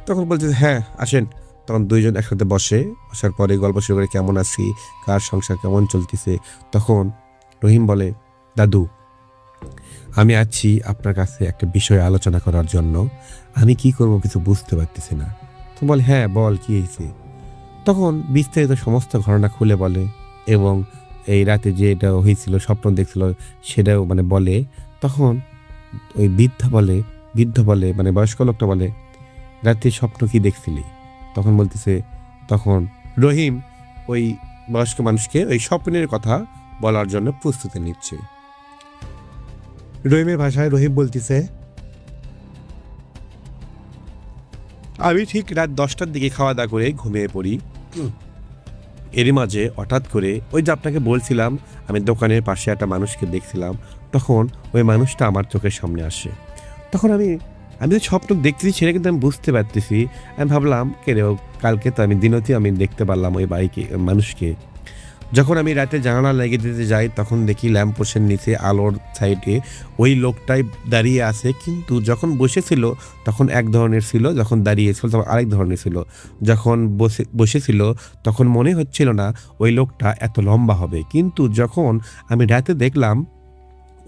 তখন বলছে হ্যাঁ আসেন। তখন দুইজন একসাথে বসার পরে গল্প শুরু করে, কেমন আছি, কার সংসার কেমন চলতেছে। তখন রহিম বলে দাদু আমি আছি আপনার কাছে একটা বিষয় আলোচনা করার জন্য, আমি কি করব কিছু বুঝতে পারতেছি না। তো বলে হ্যাঁ বল কি হয়েছে। তখন বিস্তারিত সমস্ত ঘটনা খুলে বলে এবং এই রাতে যে এটা হয়েছিল স্বপ্ন দেখছিল সেটাও মানে বলে। তখন ওই বৃদ্ধ বলে মানে বয়স্ক লোকটা বলে রাতে স্বপ্ন কি দেখছিলি? তখন বলতেছে, তখন রহিম ওই বয়স্ক মানুষকে ওই স্বপ্নের কথা বলার জন্য প্রস্তুতি নিচ্ছে। রহিমের ভাষায় রহিম বলতেছে, আমি ঠিক রাত 10টার দিকে খাওয়া দাওয়া করে ঘুমিয়ে পড়ি। এরই মাঝে হঠাৎ করে ওই যে আপনাকে বলছিলাম আমি দোকানের পাশে একটা মানুষকে দেখছিলাম, তখন ওই মানুষটা আমার চোখের সামনে আসে। তখন আমি যে স্বপ্ন দেখতেছি সেটা কিন্তু আমি বুঝতে পারতেছি। আমি ভাবলাম কেউ কালকে তো আমি দিনতে আমি দেখতে পারলাম ওই মানুষকে। যখন আমি রাতে জানালা লেগে দিতে যাই তখন দেখি ল্যাম্পপোস্টের নিচে আলোর সাইডে ওই লোকটাই দাঁড়িয়ে আছে, কিন্তু যখন বসেছিল তখন এক ধরনের ছিল, যখন দাঁড়িয়েছিল তখন আরেক ধরনের ছিল। যখন বসেছিল তখন মনে হচ্ছিল না ওই লোকটা এত লম্বা হবে, কিন্তু যখন আমি রাতে দেখলাম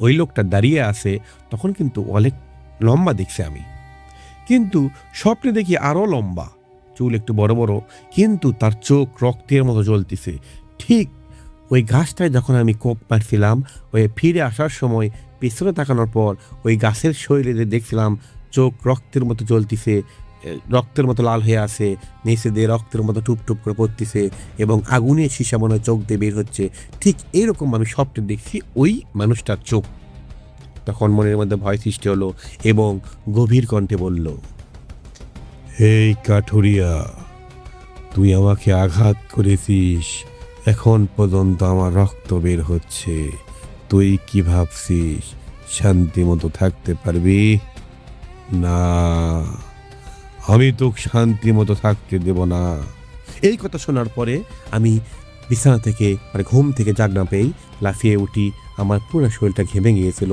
ওই লোকটা দাঁড়িয়ে আছে তখন কিন্তু অনেক লম্বা দেখছি আমি। কিন্তু স্বপ্নে দেখি আরও লম্বা, চুল একটু বড় বড়, কিন্তু তার চোখ রক্তের মতো জ্বলতেছে। ঠিক ওই গাছটায় যখন আমি কোপ মারছিলাম, ওই ফিরে আসার সময় পেছনে তাকানোর পর ওই গাছের শরীরে দেখছিলাম চোখ রক্তের মতো জ্বলতেছে, রক্তের মতো লাল হয়ে আছে, নিচে দিয়ে রক্তের মতো টুপ টুপ করে পড়তেছে এবং আগুনের সীসা মনে হয় চোখ দিয়ে বের হচ্ছে। ঠিক এইরকম আমি স্বপ্নে দেখছি ওই মানুষটার চোখ। তখন মনের মধ্যে ভয় সৃষ্টি হলো এবং গভীর কণ্ঠে বলল, এই কাঠুরিয়া, তুই আমাকে আঘাত করেছিস, এখন পর্যন্ত আমার রক্ত বের হচ্ছে, তুই কি ভাবছিস শান্তি মতো থাকতে পারবি? না, আমি তোকে শান্তি মতো থাকতে দেব না। এই কথা শোনার পরে আমি বিছানা থেকে ঘুম থেকে জাগ না পেয়েই লাফিয়ে উঠি। আমার পুরো শরীরটা ঘেমে গিয়েছিল,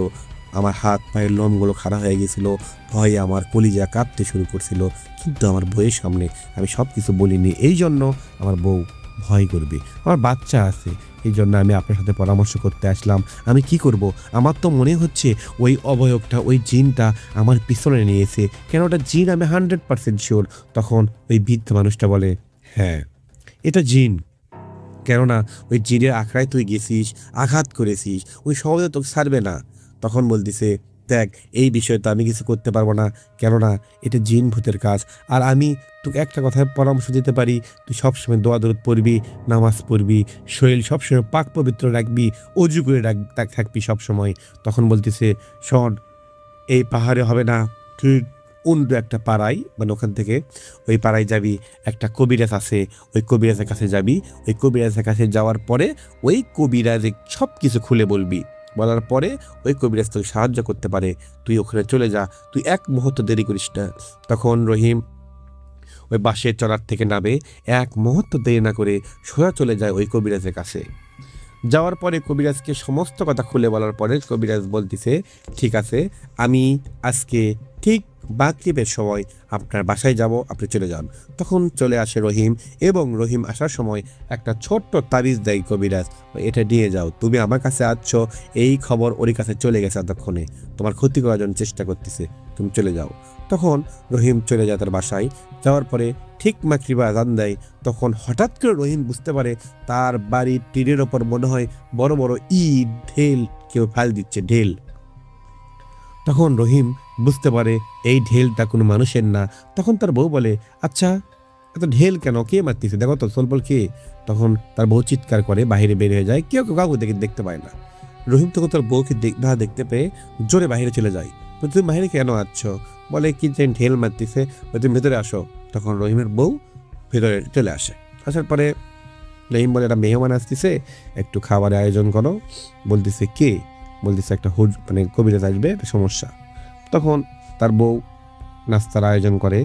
আমার হাত পায়ের লোমগুলো খাড়া হয়ে গিয়েছিল, ভয়ে আমার কলিজা কাঁপতে শুরু করছিল। কিন্তু আমার বউয়ের সামনে আমি সব কিছু বলিনি, এই জন্য আমার বউ ভয় করবে, আমার বাচ্চা আছে, এই জন্য আমি আপনার সাথে পরামর্শ করতে আসলাম। আমি কি করব? আমার তো মনে হচ্ছে ওই অবয়বটা, ওই জিনটা আমার পিছনে নিয়েছে। কেন ওটা জিন? আমি 100% শিওর। তখন ওই বৃদ্ধ মানুষটা বলে, হ্যাঁ, এটা জিন। কেননা ওই জিনের আখড়ায় তুই গেছিস, আঘাত করেছিস, ওই সহজে তোকে ছাড়বে না। তখন বলতিছে, দেখ, এই বিষয়ে তো আমি কিছু করতে পারবো না, কেননা এটা জিন ভূতের কাজ। আর আমি তোকে একটা কথায় পরামর্শ দিতে পারি, তুই সবসময় দোয়া দরুদ পড়বি, নামাজ পড়বি, শরীর সবসময় পাক পবিত্র রাখবি, অজু করে থাকবি সবসময়। তখন বলতেছে, শোন, এই পাহাড়ে হবে না, তুই অন্য একটা পাড়ায়, মানে ওখান থেকে ওই পাড়ায় যাবি, একটা কবিরাজ আছে, ওই কবিরাজের কাছে যাবি। ওই কবিরাজের কাছে যাওয়ার পরে ওই কবিরাজে সব কিছু খুলে বলবি, বলার পরে ওই কবিরাজ তোকে সাহায্য করতে পারে। তুই ওখানে চলে যা, তুই এক মুহূর্ত দেরি করিস না। তখন রহিম ওই বাসের চড়ার থেকে নামে, এক মুহূর্ত দেরি না করে সোজা চলে যায় ওই কবিরাজের কাছে। যাওয়ার পরে কবিরাজকে সমস্ত কথা খুলে বলার পরে কবিরাজ বলতেছে, ঠিক আছে, আমি আজকে ঠিক মাগরিবের সময় আপনার বাসায় যাব, আপনি চলে যান। তখন চলে আসে রহিম, এবং রহিম আসার সময় একটা ছোট্ট তাবিজ দেয় কবিরাজ, এটা নিয়ে যাও, তুমি আমার কাছে আসছো, এই খবর ওর কাছে চলে গেছে, এতক্ষণে তোমার ক্ষতি করার জন্য চেষ্টা করতেছে, তুমি চলে যাও। তখন রহিম চলে যায় তার বাসায়। যাওয়ার পরে ঠিক মাগরিবে আজান দেয়। তখন হঠাৎ করে রহিম বুঝতে পারে তার বাড়ির টিনের ওপর মনে হয় বড় বড় ইট, ঢেল কেউ ফেল দিচ্ছে, ঢেল। তখন রহিম বুঝতে পারে এই ঢেলটা কোনো মানুষের না। তখন তার বউ বলে, আচ্ছা, এত ঢেল কেন, কে মারতেছে, দেখো তো সোলবল কে? তখন তার বউ চিৎকার করে বাইরে বের হয়ে যায়, কেউ কাউকে দেখতে পায় না। রহিম তখন তার বউকে না দেখতে পেয়ে জোরে বাইরে চলে যায়। তুমি বাইরে কেন আসছো? বলে, কি যে ঢেল মারতেছে, তুমি ভেতরে আসো। তখন রহিমের বউ ভেতরে চলে আসে। আসার পরে রহিম বলে, একটা মেহমান আসতেছে, একটু খাবারের আয়োজন করো। বলতেছে, কে? বলতেছে, একটা মানে কবিরাজ আসবে, একটা সমস্যা। তখন তার বউ নাস্তার আয়োজন করে।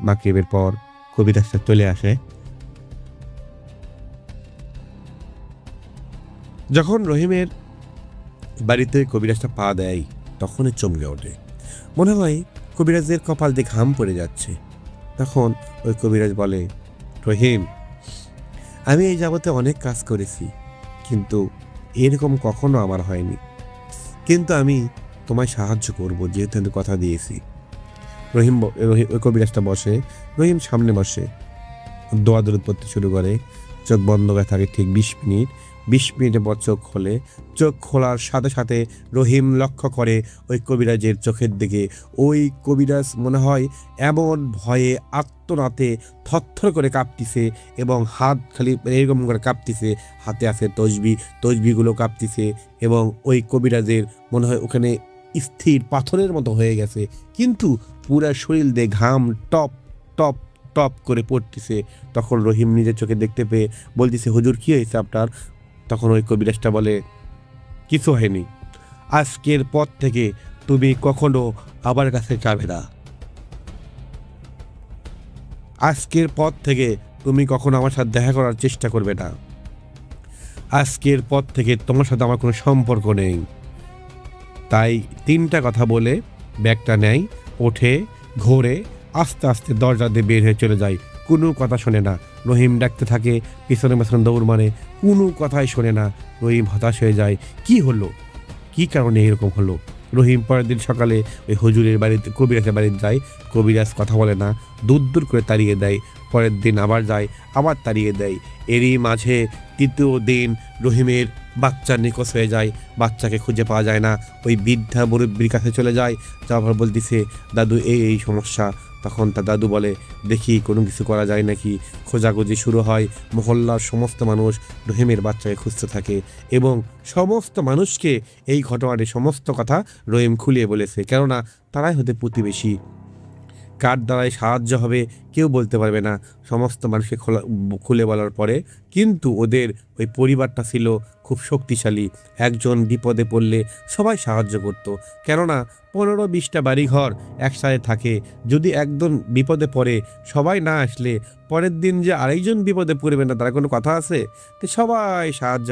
মাগরিবের পর কবিরাজটা চলে আসে। যখন রহিমের বাড়িতে কবিরাজটা পা দেয়, তখনই চমকে ওঠে, মনে হয় কবিরাজের কপাল দিয়ে ঘাম পড়ে যাচ্ছে। তখন ওই কবিরাজ বলে, রহিম, আমি এই যাবতে অনেক কাজ করেছি, কিন্তু এরকম কখনো আমার হয়নি, কিন্তু আমি তোমায় সাহায্য করব, যেহেতু আমি কথা দিয়েছি। ওই কবিরাজটা বসে, রহিম সামনে বসে, দোয়া দরুদ পড়তে শুরু করে। চোখ বন্ধ হয়ে থাকে ঠিক 20 মিনিট। 20 মিনিটের পর চোখ খোলে। চোখ খোলার সাথে সাথে রহিম লক্ষ্য করে ওই কবিরাজের চোখের দিকে। ওই কবিরাজ মনে হয় এমন ভয়ে আত্মনাতে থরথর করে কাঁপতিছে, এবং হাত খালি এরকম করে কাঁপতিছে, হাতে আছে তসবিগুলো কাঁপতিছে, এবং ওই কবিরাজের মনে হয় ওখানে স্থির পাথরের মতো হয়ে গেছে, কিন্তু পুরা শরীর দিয়ে ঘাম টপ টপ টপ করে পড়তেছে। তখন রহিম নিজের চোখে দেখতে পেয়ে বলতেছে, হুজুর, কি হয়েছে আপনার? তখন ওই কবিরাজটা বলে, কিছু হয়নি, আজকের পর থেকে তুমি কখনো আমার কাছে যাবে না, আজকের পর থেকে তুমি কখনো আমার সাথে দেখা করার চেষ্টা করবে না, আজকের পর থেকে তোমার সাথে আমার কোনো সম্পর্ক নেই। তাই 3টা কথা বলে ব্যাগটা নেয়, ওঠে, ঘোরে, আস্তে আস্তে দরজা দিয়ে বের হয়ে চলে যায়। কোনো কথা শোনে না। রহিম ডাকতে থাকে, পিছনে পিছনে দৌড় মারে, কোনো কথাই শোনে না। রহিম হতাশ হয়ে যায়, কি হলো, কি কারণে এরকম হলো? রহিম পরের দিন সকালে ওই হুজুরের বাড়িতে, কবিরাজের বাড়িতে যায়। কবিরাজ কথা বলে না, দূর করে তাড়িয়ে দেয়। পরের দিন আবার যায়, আবার তাড়িয়ে দেয়। এরই মাঝে 3য় দিন রহিমের বাচ্চা নিখোঁজ হয়ে যায়, বাচ্চাকে খুঁজে পাওয়া যায় না। ওই বৃদ্ধা মুরব্বির কাছে চলে যায়, যাওয়ার পর বলতেছে দাদু এই সমস্যা। তখন তার দাদু বলে দেখি কোনো কিছু করা যায় নাকি। খোঁজাখুঁজি শুরু হয়, মহল্লার সমস্ত মানুষ রহিমের বাচ্চাকে খুঁজতে থাকে এবং সমস্ত মানুষকে এই ঘটনাটির সমস্ত কথা রহিম খুলিয়ে বলেছে, কেননা তারাই হতে প্রতিবেশী। কার দ্বারাই সাহায্য হবে কেউ বলতে পারবে না। সমস্ত মানুষকে খুলে বলার পরে কিন্তু ওদের ওই পরিবারটা ছিল খুব শক্তিশালী। একজন বিপদে পড়লে সবাই সাহায্য করত, কেননা 15-20টা বাড়িঘর একসাথে থাকে। যদি একজন বিপদে পড়ে সবাই না আসলে পরের দিন যে আরেকজন বিপদে পড়বে না তার কোনো কথা আছে? তো সবাই সাহায্য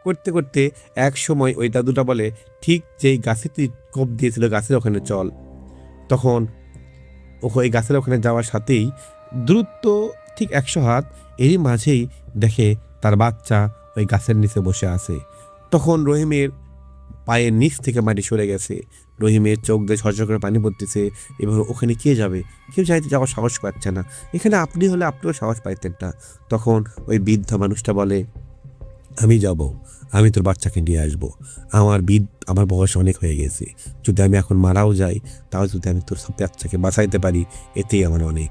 করতে করতে এক সময় ওই দাদুটা বলে ঠিক যেই গাছে তুই কোপ দিয়েছিল গাছের ওখানে চল। তখন ওই গাছের ওখানে যাওয়ার সাথেই দ্রুত ঠিক 100 হাত এরই মাঝেই দেখে তার বাচ্চা ওই গাছের নিচে বসে আছে। তখন রহিমের পায়ের নিচ থেকে মাটি সরে গেছে, রহিমের চোখ দিয়ে ঝরঝর করে পানি পড়তেছে। এবার ওখানে কে যাবে? কেউ যাইতে যাওয়ার সাহস পাচ্ছে না। এখানে আপনি হলে আপনিও সাহস পাইতেন না। তখন ওই বৃদ্ধ মানুষটা বলে আমি যাব, আমি তোর বাচ্চাকে নিয়ে আসবো। আমার বয়স অনেক হয়ে গেছে, যদি আমি এখন মারাও যাই তাও যদি আমি তোর সব বাচ্চাকে বাঁচাইতে পারি এতেই আমার অনেক।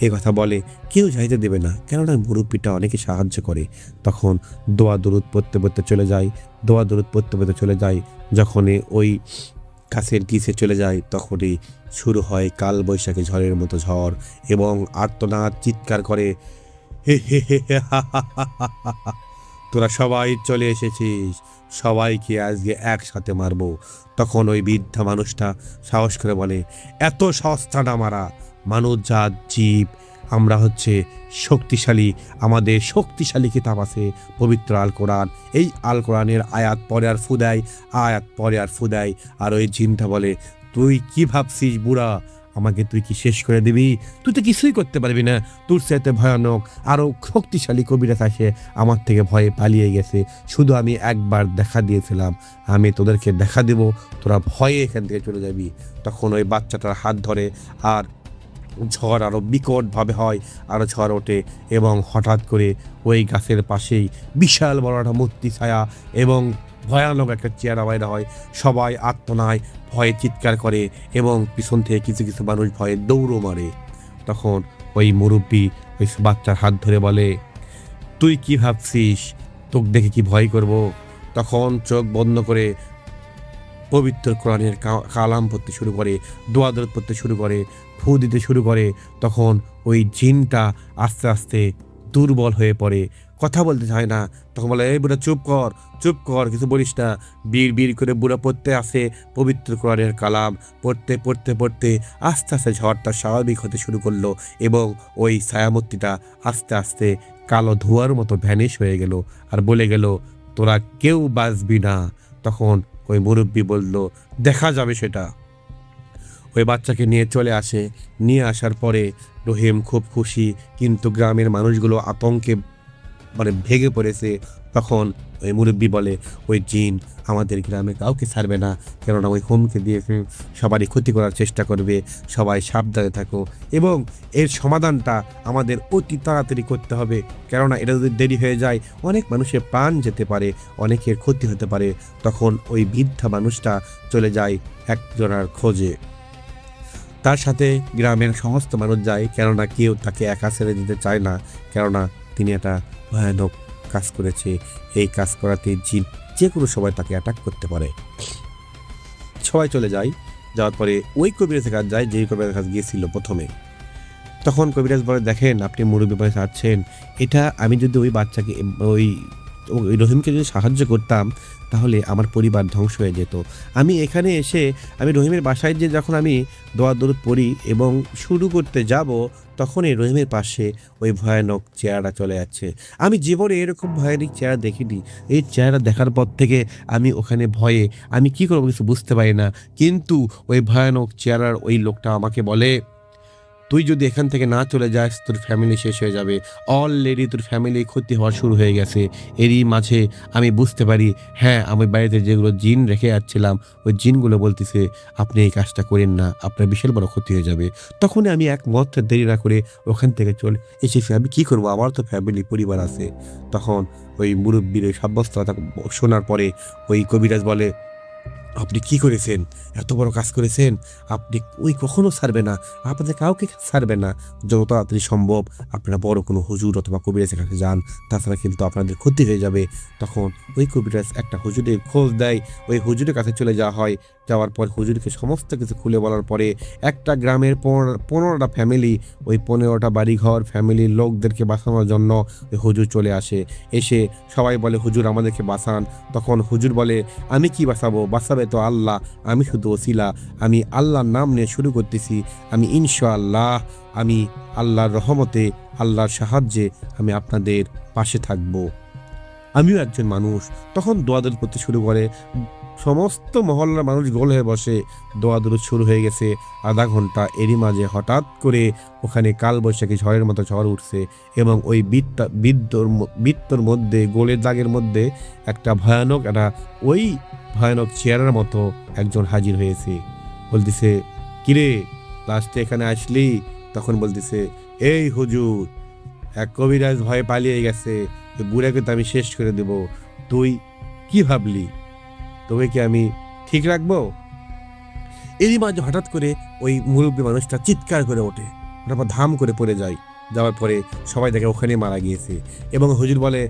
এ কথা বলে কেউ যাইতে দেবে না, কেননা মুরব্বিটা অনেকে সাহায্য করে। তখন দোয়া দরুদ পড়তে চলে যায়। যখনই ওই গাছের নিচে চলে যায় তখনই শুরু হয় কাল বৈশাখী ঝড়ের মতো ঝড় এবং আর্তনাদ, চিৎকার করে হে হে হে হে হা হা হা হা হা হা। তোরা সবাই চলে এসেছিস, সবাইকে আজকে একসাথে মারবো। তখন ওই বৃদ্ধা মানুষটা সাহস করে বলে এত সস্তা না মারা, মানুষ জাত জীব, আমরা হচ্ছে শক্তিশালী, আমাদের শক্তিশালী কিতাব আছে পবিত্র আল কোরআন। এই আল কোরআনের আয়াত পরে আর ফুদাই। আর ওই জিনটা বলে তুই কি ভাবছিস বুড়া, আমাকে তুই কি শেষ করে দিবি? তুই তো কিছুই করতে পারবি না, তোর সাথে ভয়ানক আরও শক্তিশালী কবিরাজ আসে আমার থেকে ভয়ে পালিয়ে গেছে। শুধু আমি একবার দেখা দিয়েছিলাম, আমি তোদেরকে দেখা দেব, তোরা ভয়ে এখান থেকে চলে যাবি। তখন ওই বাচ্চাটার হাত ধরে আর ঝড় আরও বিকটভাবে হয়, আরও ঝড় ওঠে এবং হঠাৎ করে ওই গাছের পাশেই বিশাল বড় একটা মূর্তি ছায়া এবং ভয়ানক একটা চেহারা বাইরে হয়। সবাই আত্মনায় ভয়ে চিৎকার করে এবং পিছন থেকে কিছু কিছু মানুষ ভয়ে দৌড়ও মারে। তখন ওই মুরব্বি ওই বাচ্চার হাত ধরে বলে তুই কি ভাবছিস তোকে দেখে কি ভয় করব? তখন চোখ বন্ধ করে পবিত্র কোরআনের কালাম পড়তে শুরু করে, দোয়া দরুদ পড়তে শুরু করে, ফু দিতে শুরু করে। তখন ওই জিনটা আস্তে আস্তে দুর্বল হয়ে পড়ে, কথা বলতে চায় না। তখন বলে এই বুড়া চুপ কর, কিছু বলিস না। বীর করে বুড়া পড়তে আসে পবিত্র কোরআনের কালাম, পড়তে আস্তে আস্তে ঝড়টা স্বাভাবিক হতে শুরু করলো এবং ওই ছায়ামূর্তিটা আস্তে আস্তে কালো ধোঁয়ার মতো ভ্যানিশ হয়ে গেল আর বলে গেল তোরা কেউ বাঁচবি না। তখন ওই মুরব্বি বলল দেখা যাবে সেটা। ওই বাচ্চাকে নিয়ে আসার পরে রহিম খুব খুশি, কিন্তু গ্রামের মানুষগুলো আতঙ্কে ভেঙে পড়েছে। তখন ওই মুরব্বি বলে ওই জিন আমাদের গ্রামে কাউকে ছাড়বে না, কেননা ওই হোমকে দিয়ে সবারই ক্ষতি করার চেষ্টা করবে। সবাই সাবধানে থাকো এবং এর সমাধানটা আমাদের অতি তাড়াতাড়ি করতে হবে, কেননা এটা যদি দেরি হয়ে যায় অনেক মানুষের প্রাণ যেতে পারে, অনেকের ক্ষতি হতে পারে। তখন ওই বৃদ্ধা মানুষটা চলে যায় একজনের খোঁজে, তার সাথে গ্রামের সমস্ত মানুষ যায়, কেননা কেউ তাকে একা ছেড়ে দিতে চায় না, কেননা তিনি একটা ভয়ানক কাজ করেছে। এই কাজ করাতে জিন যে কোনো সময় তাকে অ্যাটাক করতে পারে। সবাই চলে যায়, যাওয়ার পরে ওই কবিরাজের কাছে যায় যেই কবিরাজের কাছে গিয়েছিল প্রথমে। তখন কবিরাজ বলে দেখেন আপনি মুরব্বি বয়সে আছেন, এটা আমি যদি ওই বাচ্চাকে ওই রহিমকে যদি সাহায্য করতাম তাহলে আমার পরিবার ধ্বংস হয়ে যেত। আমি এখানে এসে আমি রহিমের বাসায় যে যখন আমি দোয়া দরুদ পড়ি এবং শুরু করতে যাব তখনই রহিমের পাশে ওই ভয়ানক চেহারা চলে যাচ্ছে। আমি জীবনে এরকম ভয়ানক চেহারা দেখিনি। এই চেহারা দেখার পর থেকে আমি ওখানে ভয়ে আমি কি করবো কিছু বুঝতে পারি না, কিন্তু ওই ভয়ানক চেহারার ওই লোকটা আমাকে বলে তুই যদি এখান থেকে না চলে যাস তোর ফ্যামিলি শেষ হয়ে যাবে, অলরেডি তোর ফ্যামিলি ক্ষতি হওয়া শুরু হয়ে গেছে। এরই মাঝে আমি বুঝতে পারি, হ্যাঁ আমি বাড়িতে যেগুলো জিন রেখে যাচ্ছিলাম ওই জিনগুলো বলতেছে আপনি এই কাজটা করেন না, আপনার বিশাল বড় ক্ষতি হয়ে যাবে। তখনই আমি এক মুহূর্তে দেরি না করে ওখান থেকে চলে এসেছি। আমি কী করবো, আমার তো ফ্যামিলি পরিবার আছে। তখন ওই মুরব্বীর ওই সাব্যস্ত কথা শোনার পরে ওই কবিরাজ বলে, আপনি কি করেছেন, এত বড় কাজ করেছেন, আপনি ওই কখনো ছাড়বে না, আপনাদের কাউকে ছাড়বে না। যত তাড়াতাড়ি সম্ভব আপনারা বড় কোনো হুজুর অথবা কবিরাজের কাছে যান, তাছাড়া কিন্তু আপনাদের ক্ষতি হয়ে যাবে। তখন ওই কবিরাজ একটা হুজুরের খোঁজ দেয়, ওই হুজুরের কাছে চলে যাওয়া হয়। যাওয়ার পর হুজুরকে সমস্ত কিছু খুলে বলার পরে একটা গ্রামের 15টা ফ্যামিলি, ওই 15টা বাড়িঘর ফ্যামিলির লোকদেরকে বাঁচানোর জন্য ওই হুজুর চলে আসে। এসে সবাই বলে হুজুর আমাদেরকে বাঁচান। তখন হুজুর বলে, আমি কি বাঁচাবো, বাঁচাবে তো আল্লাহ, আমি শুধু ওসিলা, আমি আল্লাহর নাম নিয়ে শুরু করতেছি, আমি ইনশাআল্লাহ, আমি আল্লাহর রহমতে আল্লাহর সাহায্যে আমি আপনাদের পাশে থাকবো, আমিও একজন মানুষ। তখন দোয়াদুর করতে শুরু করে, সমস্ত মহল্লার মানুষ গোল হয়ে বসে, দোয়াদুর শুরু হয়ে গেছে আধা ঘন্টা। এরই মাঝে হঠাৎ করে ওখানে কালবৈশাখী ঝড়ের মতো ঝড় উঠছে এবং ওই বৃত্তর মধ্যে গোলের দাগের মধ্যে একটা ভয়ানক চেয়ারের মতো একজন হাজির হয়েছে। বলতেছে, কিরে লাস্টে এখানে আসলি? তখন বলতেছে, এই হুজুর, এক কবিরাজ ভয়ে পালিয়ে গেছে, ওই বুড়াকে তো আমি শেষ করে দেব, তুই কি ভাবলি, তোকে কি আমি ঠিক রাখবো? এরই মাঝে হঠাৎ করে ওই মুরব্বী মানুষটা চিৎকার করে ওঠে, তারপর ধাম করে পড়ে যায়। যাওয়ার পরে সবাই দেখে ওখানে মারা গিয়েছে এবং হুজুর বলে,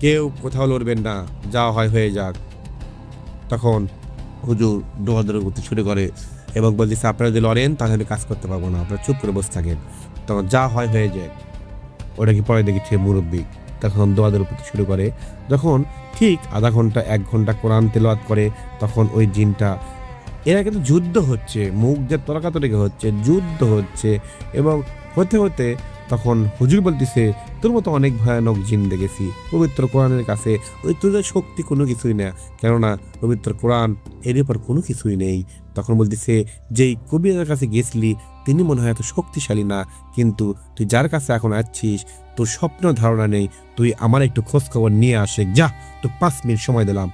কেউ কোথাও লড়বেন না, যা হয় হয়ে যাক। তখন হুজুর দৌড়াদৌড়ি করতে শুরু করে এবং বলতেছে, আপনারা যদি লড়েন তাহলে আমি কাজ করতে পারবো না, আপনারা চুপ করে বসে থাকেন, তখন যা হয় হয়ে যায়। ওটা কি পরে দেখেছে মুরব্বী তখন দোয়াদৌড়ি করতে শুরু করে। যখন ঠিক আধা ঘন্টা 1 ঘন্টা কোরআন তেলাওয়াত করে, তখন ওই জিনটা, এরা কিন্তু যুদ্ধ হচ্ছে, মুখ যে তরকাতরকি হচ্ছে, যুদ্ধ হচ্ছে এবং হতে হতে তখন হুজুর বলতেছে, তোর মতো অনেক ভয়ানক জিন দেখেছি পবিত্র কোরআনের কাছে, ওই তোদের শক্তি কোনো কিছুই না, কেননা পবিত্র কোরআন এর উপর কোনো কিছুই নেই। তখন বলতেছে, যেই কবিরাজের কাছে গেছিলি তিনি মনে হয় এত শক্তিশালী না, কিন্তু তুই যার কাছে এখন আসছিস তোর স্বপ্ন ধারণা নেই, তুই আমার একটু খোঁজ খবর নিয়ে আসে যা, তো 5 মিনিট সময় দিলাম।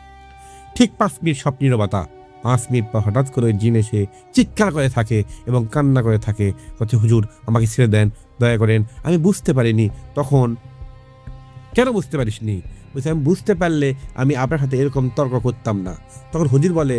ঠিক 5 মিনিট সব নীরবতা। 5 মিনিট পর হঠাৎ করে ওই জিন এসে চিৎকার করে থাকে এবং কান্না করে থাকে, বলছে, হুজুর আমাকে ছেড়ে দেন, দয়া করেন, আমি বুঝতে পারিনি। তখন, কেন বুঝতে পারিসনি? বলছে, আমি বুঝতে পারলে আমি আপনার সাথে এরকম তর্ক করতাম না। তখন হুজুর বলে,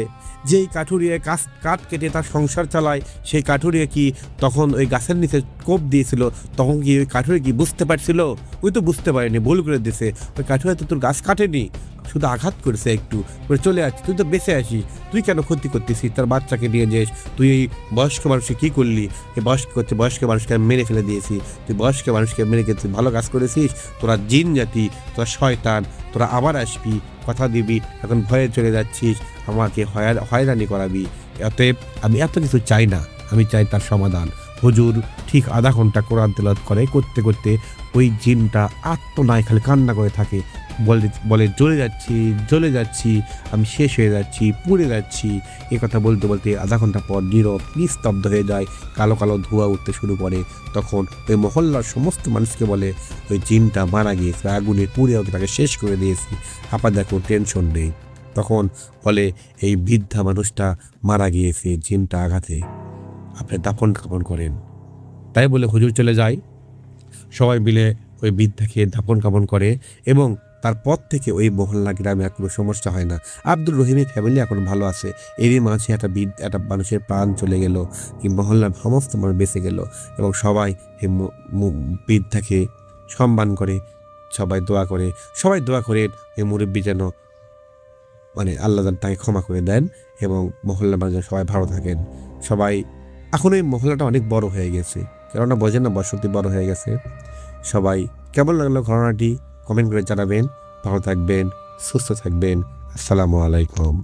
যেই কাঠুরিয়ে কাঠ কেটে তার সংসার চালায়, সেই কাঠুরিয়ে কি তখন ওই গাছের নিচে কোপ দিয়েছিল, তখন কি ওই কাঠুরি কি বুঝতে পারছিল? ওই তো বুঝতে পারেনি, ভুল করে দিয়েছে। ওই কাঠুরিয়া তো তোর গাছ কাটেনি, শুধু আঘাত করেছে একটু, করে চলে আসছিস, তুই তো বেঁচে আসিস, তুই কেন ক্ষতি করতেছিস? তার বাচ্চাকে নিয়ে যাস, তুই এই বয়স্ক মানুষকে কী করলি? এই বয়স্ক মানুষকে মেরে ফেলে দিয়েছি, তুই বয়স্ক মানুষকে মেরে গেছিস, ভালো কাজ করেছিস? তোরা জিন জাতি, তোরা শয়তান, তোরা আবার আসবি, কথা দিবি, এখন ভয়ে চলে যাচ্ছিস, আমাকে হয়রানি করাবি। অতএব আমি এত কিছু চাই না, আমি চাই তার সমাধান। হুজুর ঠিক আধা ঘন্টা কোরআন তেলাওয়াত করতে করতে ওই জিনটা আত্মনায় খালি কান্না করে থাকে, বলে জ্বলে যাচ্ছি, আমি শেষ হয়ে যাচ্ছি, পুড়ে যাচ্ছি। এ কথা বলতে বলতে আধা ঘন্টা পর নীরব নিস্তব্ধ হয়ে যায়, কালো কালো ধোঁয়া উঠতে শুরু করে। তখন ওই মহল্লার সমস্ত মানুষকে বলে, ওই জিনটা মারা গিয়েছে, আগুনে পুড়ে ওকে তাকে শেষ করে দিয়েছি, আপনাদের কোনো টেনশন নেই। তখন বলে, এই বৃদ্ধা মানুষটা মারা গিয়েছে জিনটা আঘাতে, আপনি দাফন কাফন করেন। তাই বলে হুজুর চলে যায়, সবাই মিলে ওই বৃদ্ধাকে দাফন কাফন করে এবং তারপর থেকে ওই মহল্লা গ্রামে আর কোনো সমস্যা হয় না। আব্দুর রহিমের ফ্যামিলি এখন ভালো আছে। এরই মাঝে একটা মানুষের প্রাণ চলে গেল, কি মহল্লার সমস্ত মানুষ বেঁচে গেল এবং সবাই এই বৃদ্ধাকে সম্মান করে, সবাই দোয়া করে এই মুরব্বী যেন আল্লাহ তাকে ক্ষমা করে দেন এবং মহল্লার মানুষ সবাই ভালো থাকেন। সবাই এখন এই মহল্লাটা অনেক বড় হয়ে গেছে, কেননা বোঝেন না বসতি বড় হয়ে গেছে। সবাই কেমন লাগলো ঘটনাটি কমেন্ট করে জানাবেন। ভালো থাকবেন, সুস্থ থাকবেন। আসসালামু আলাইকুম।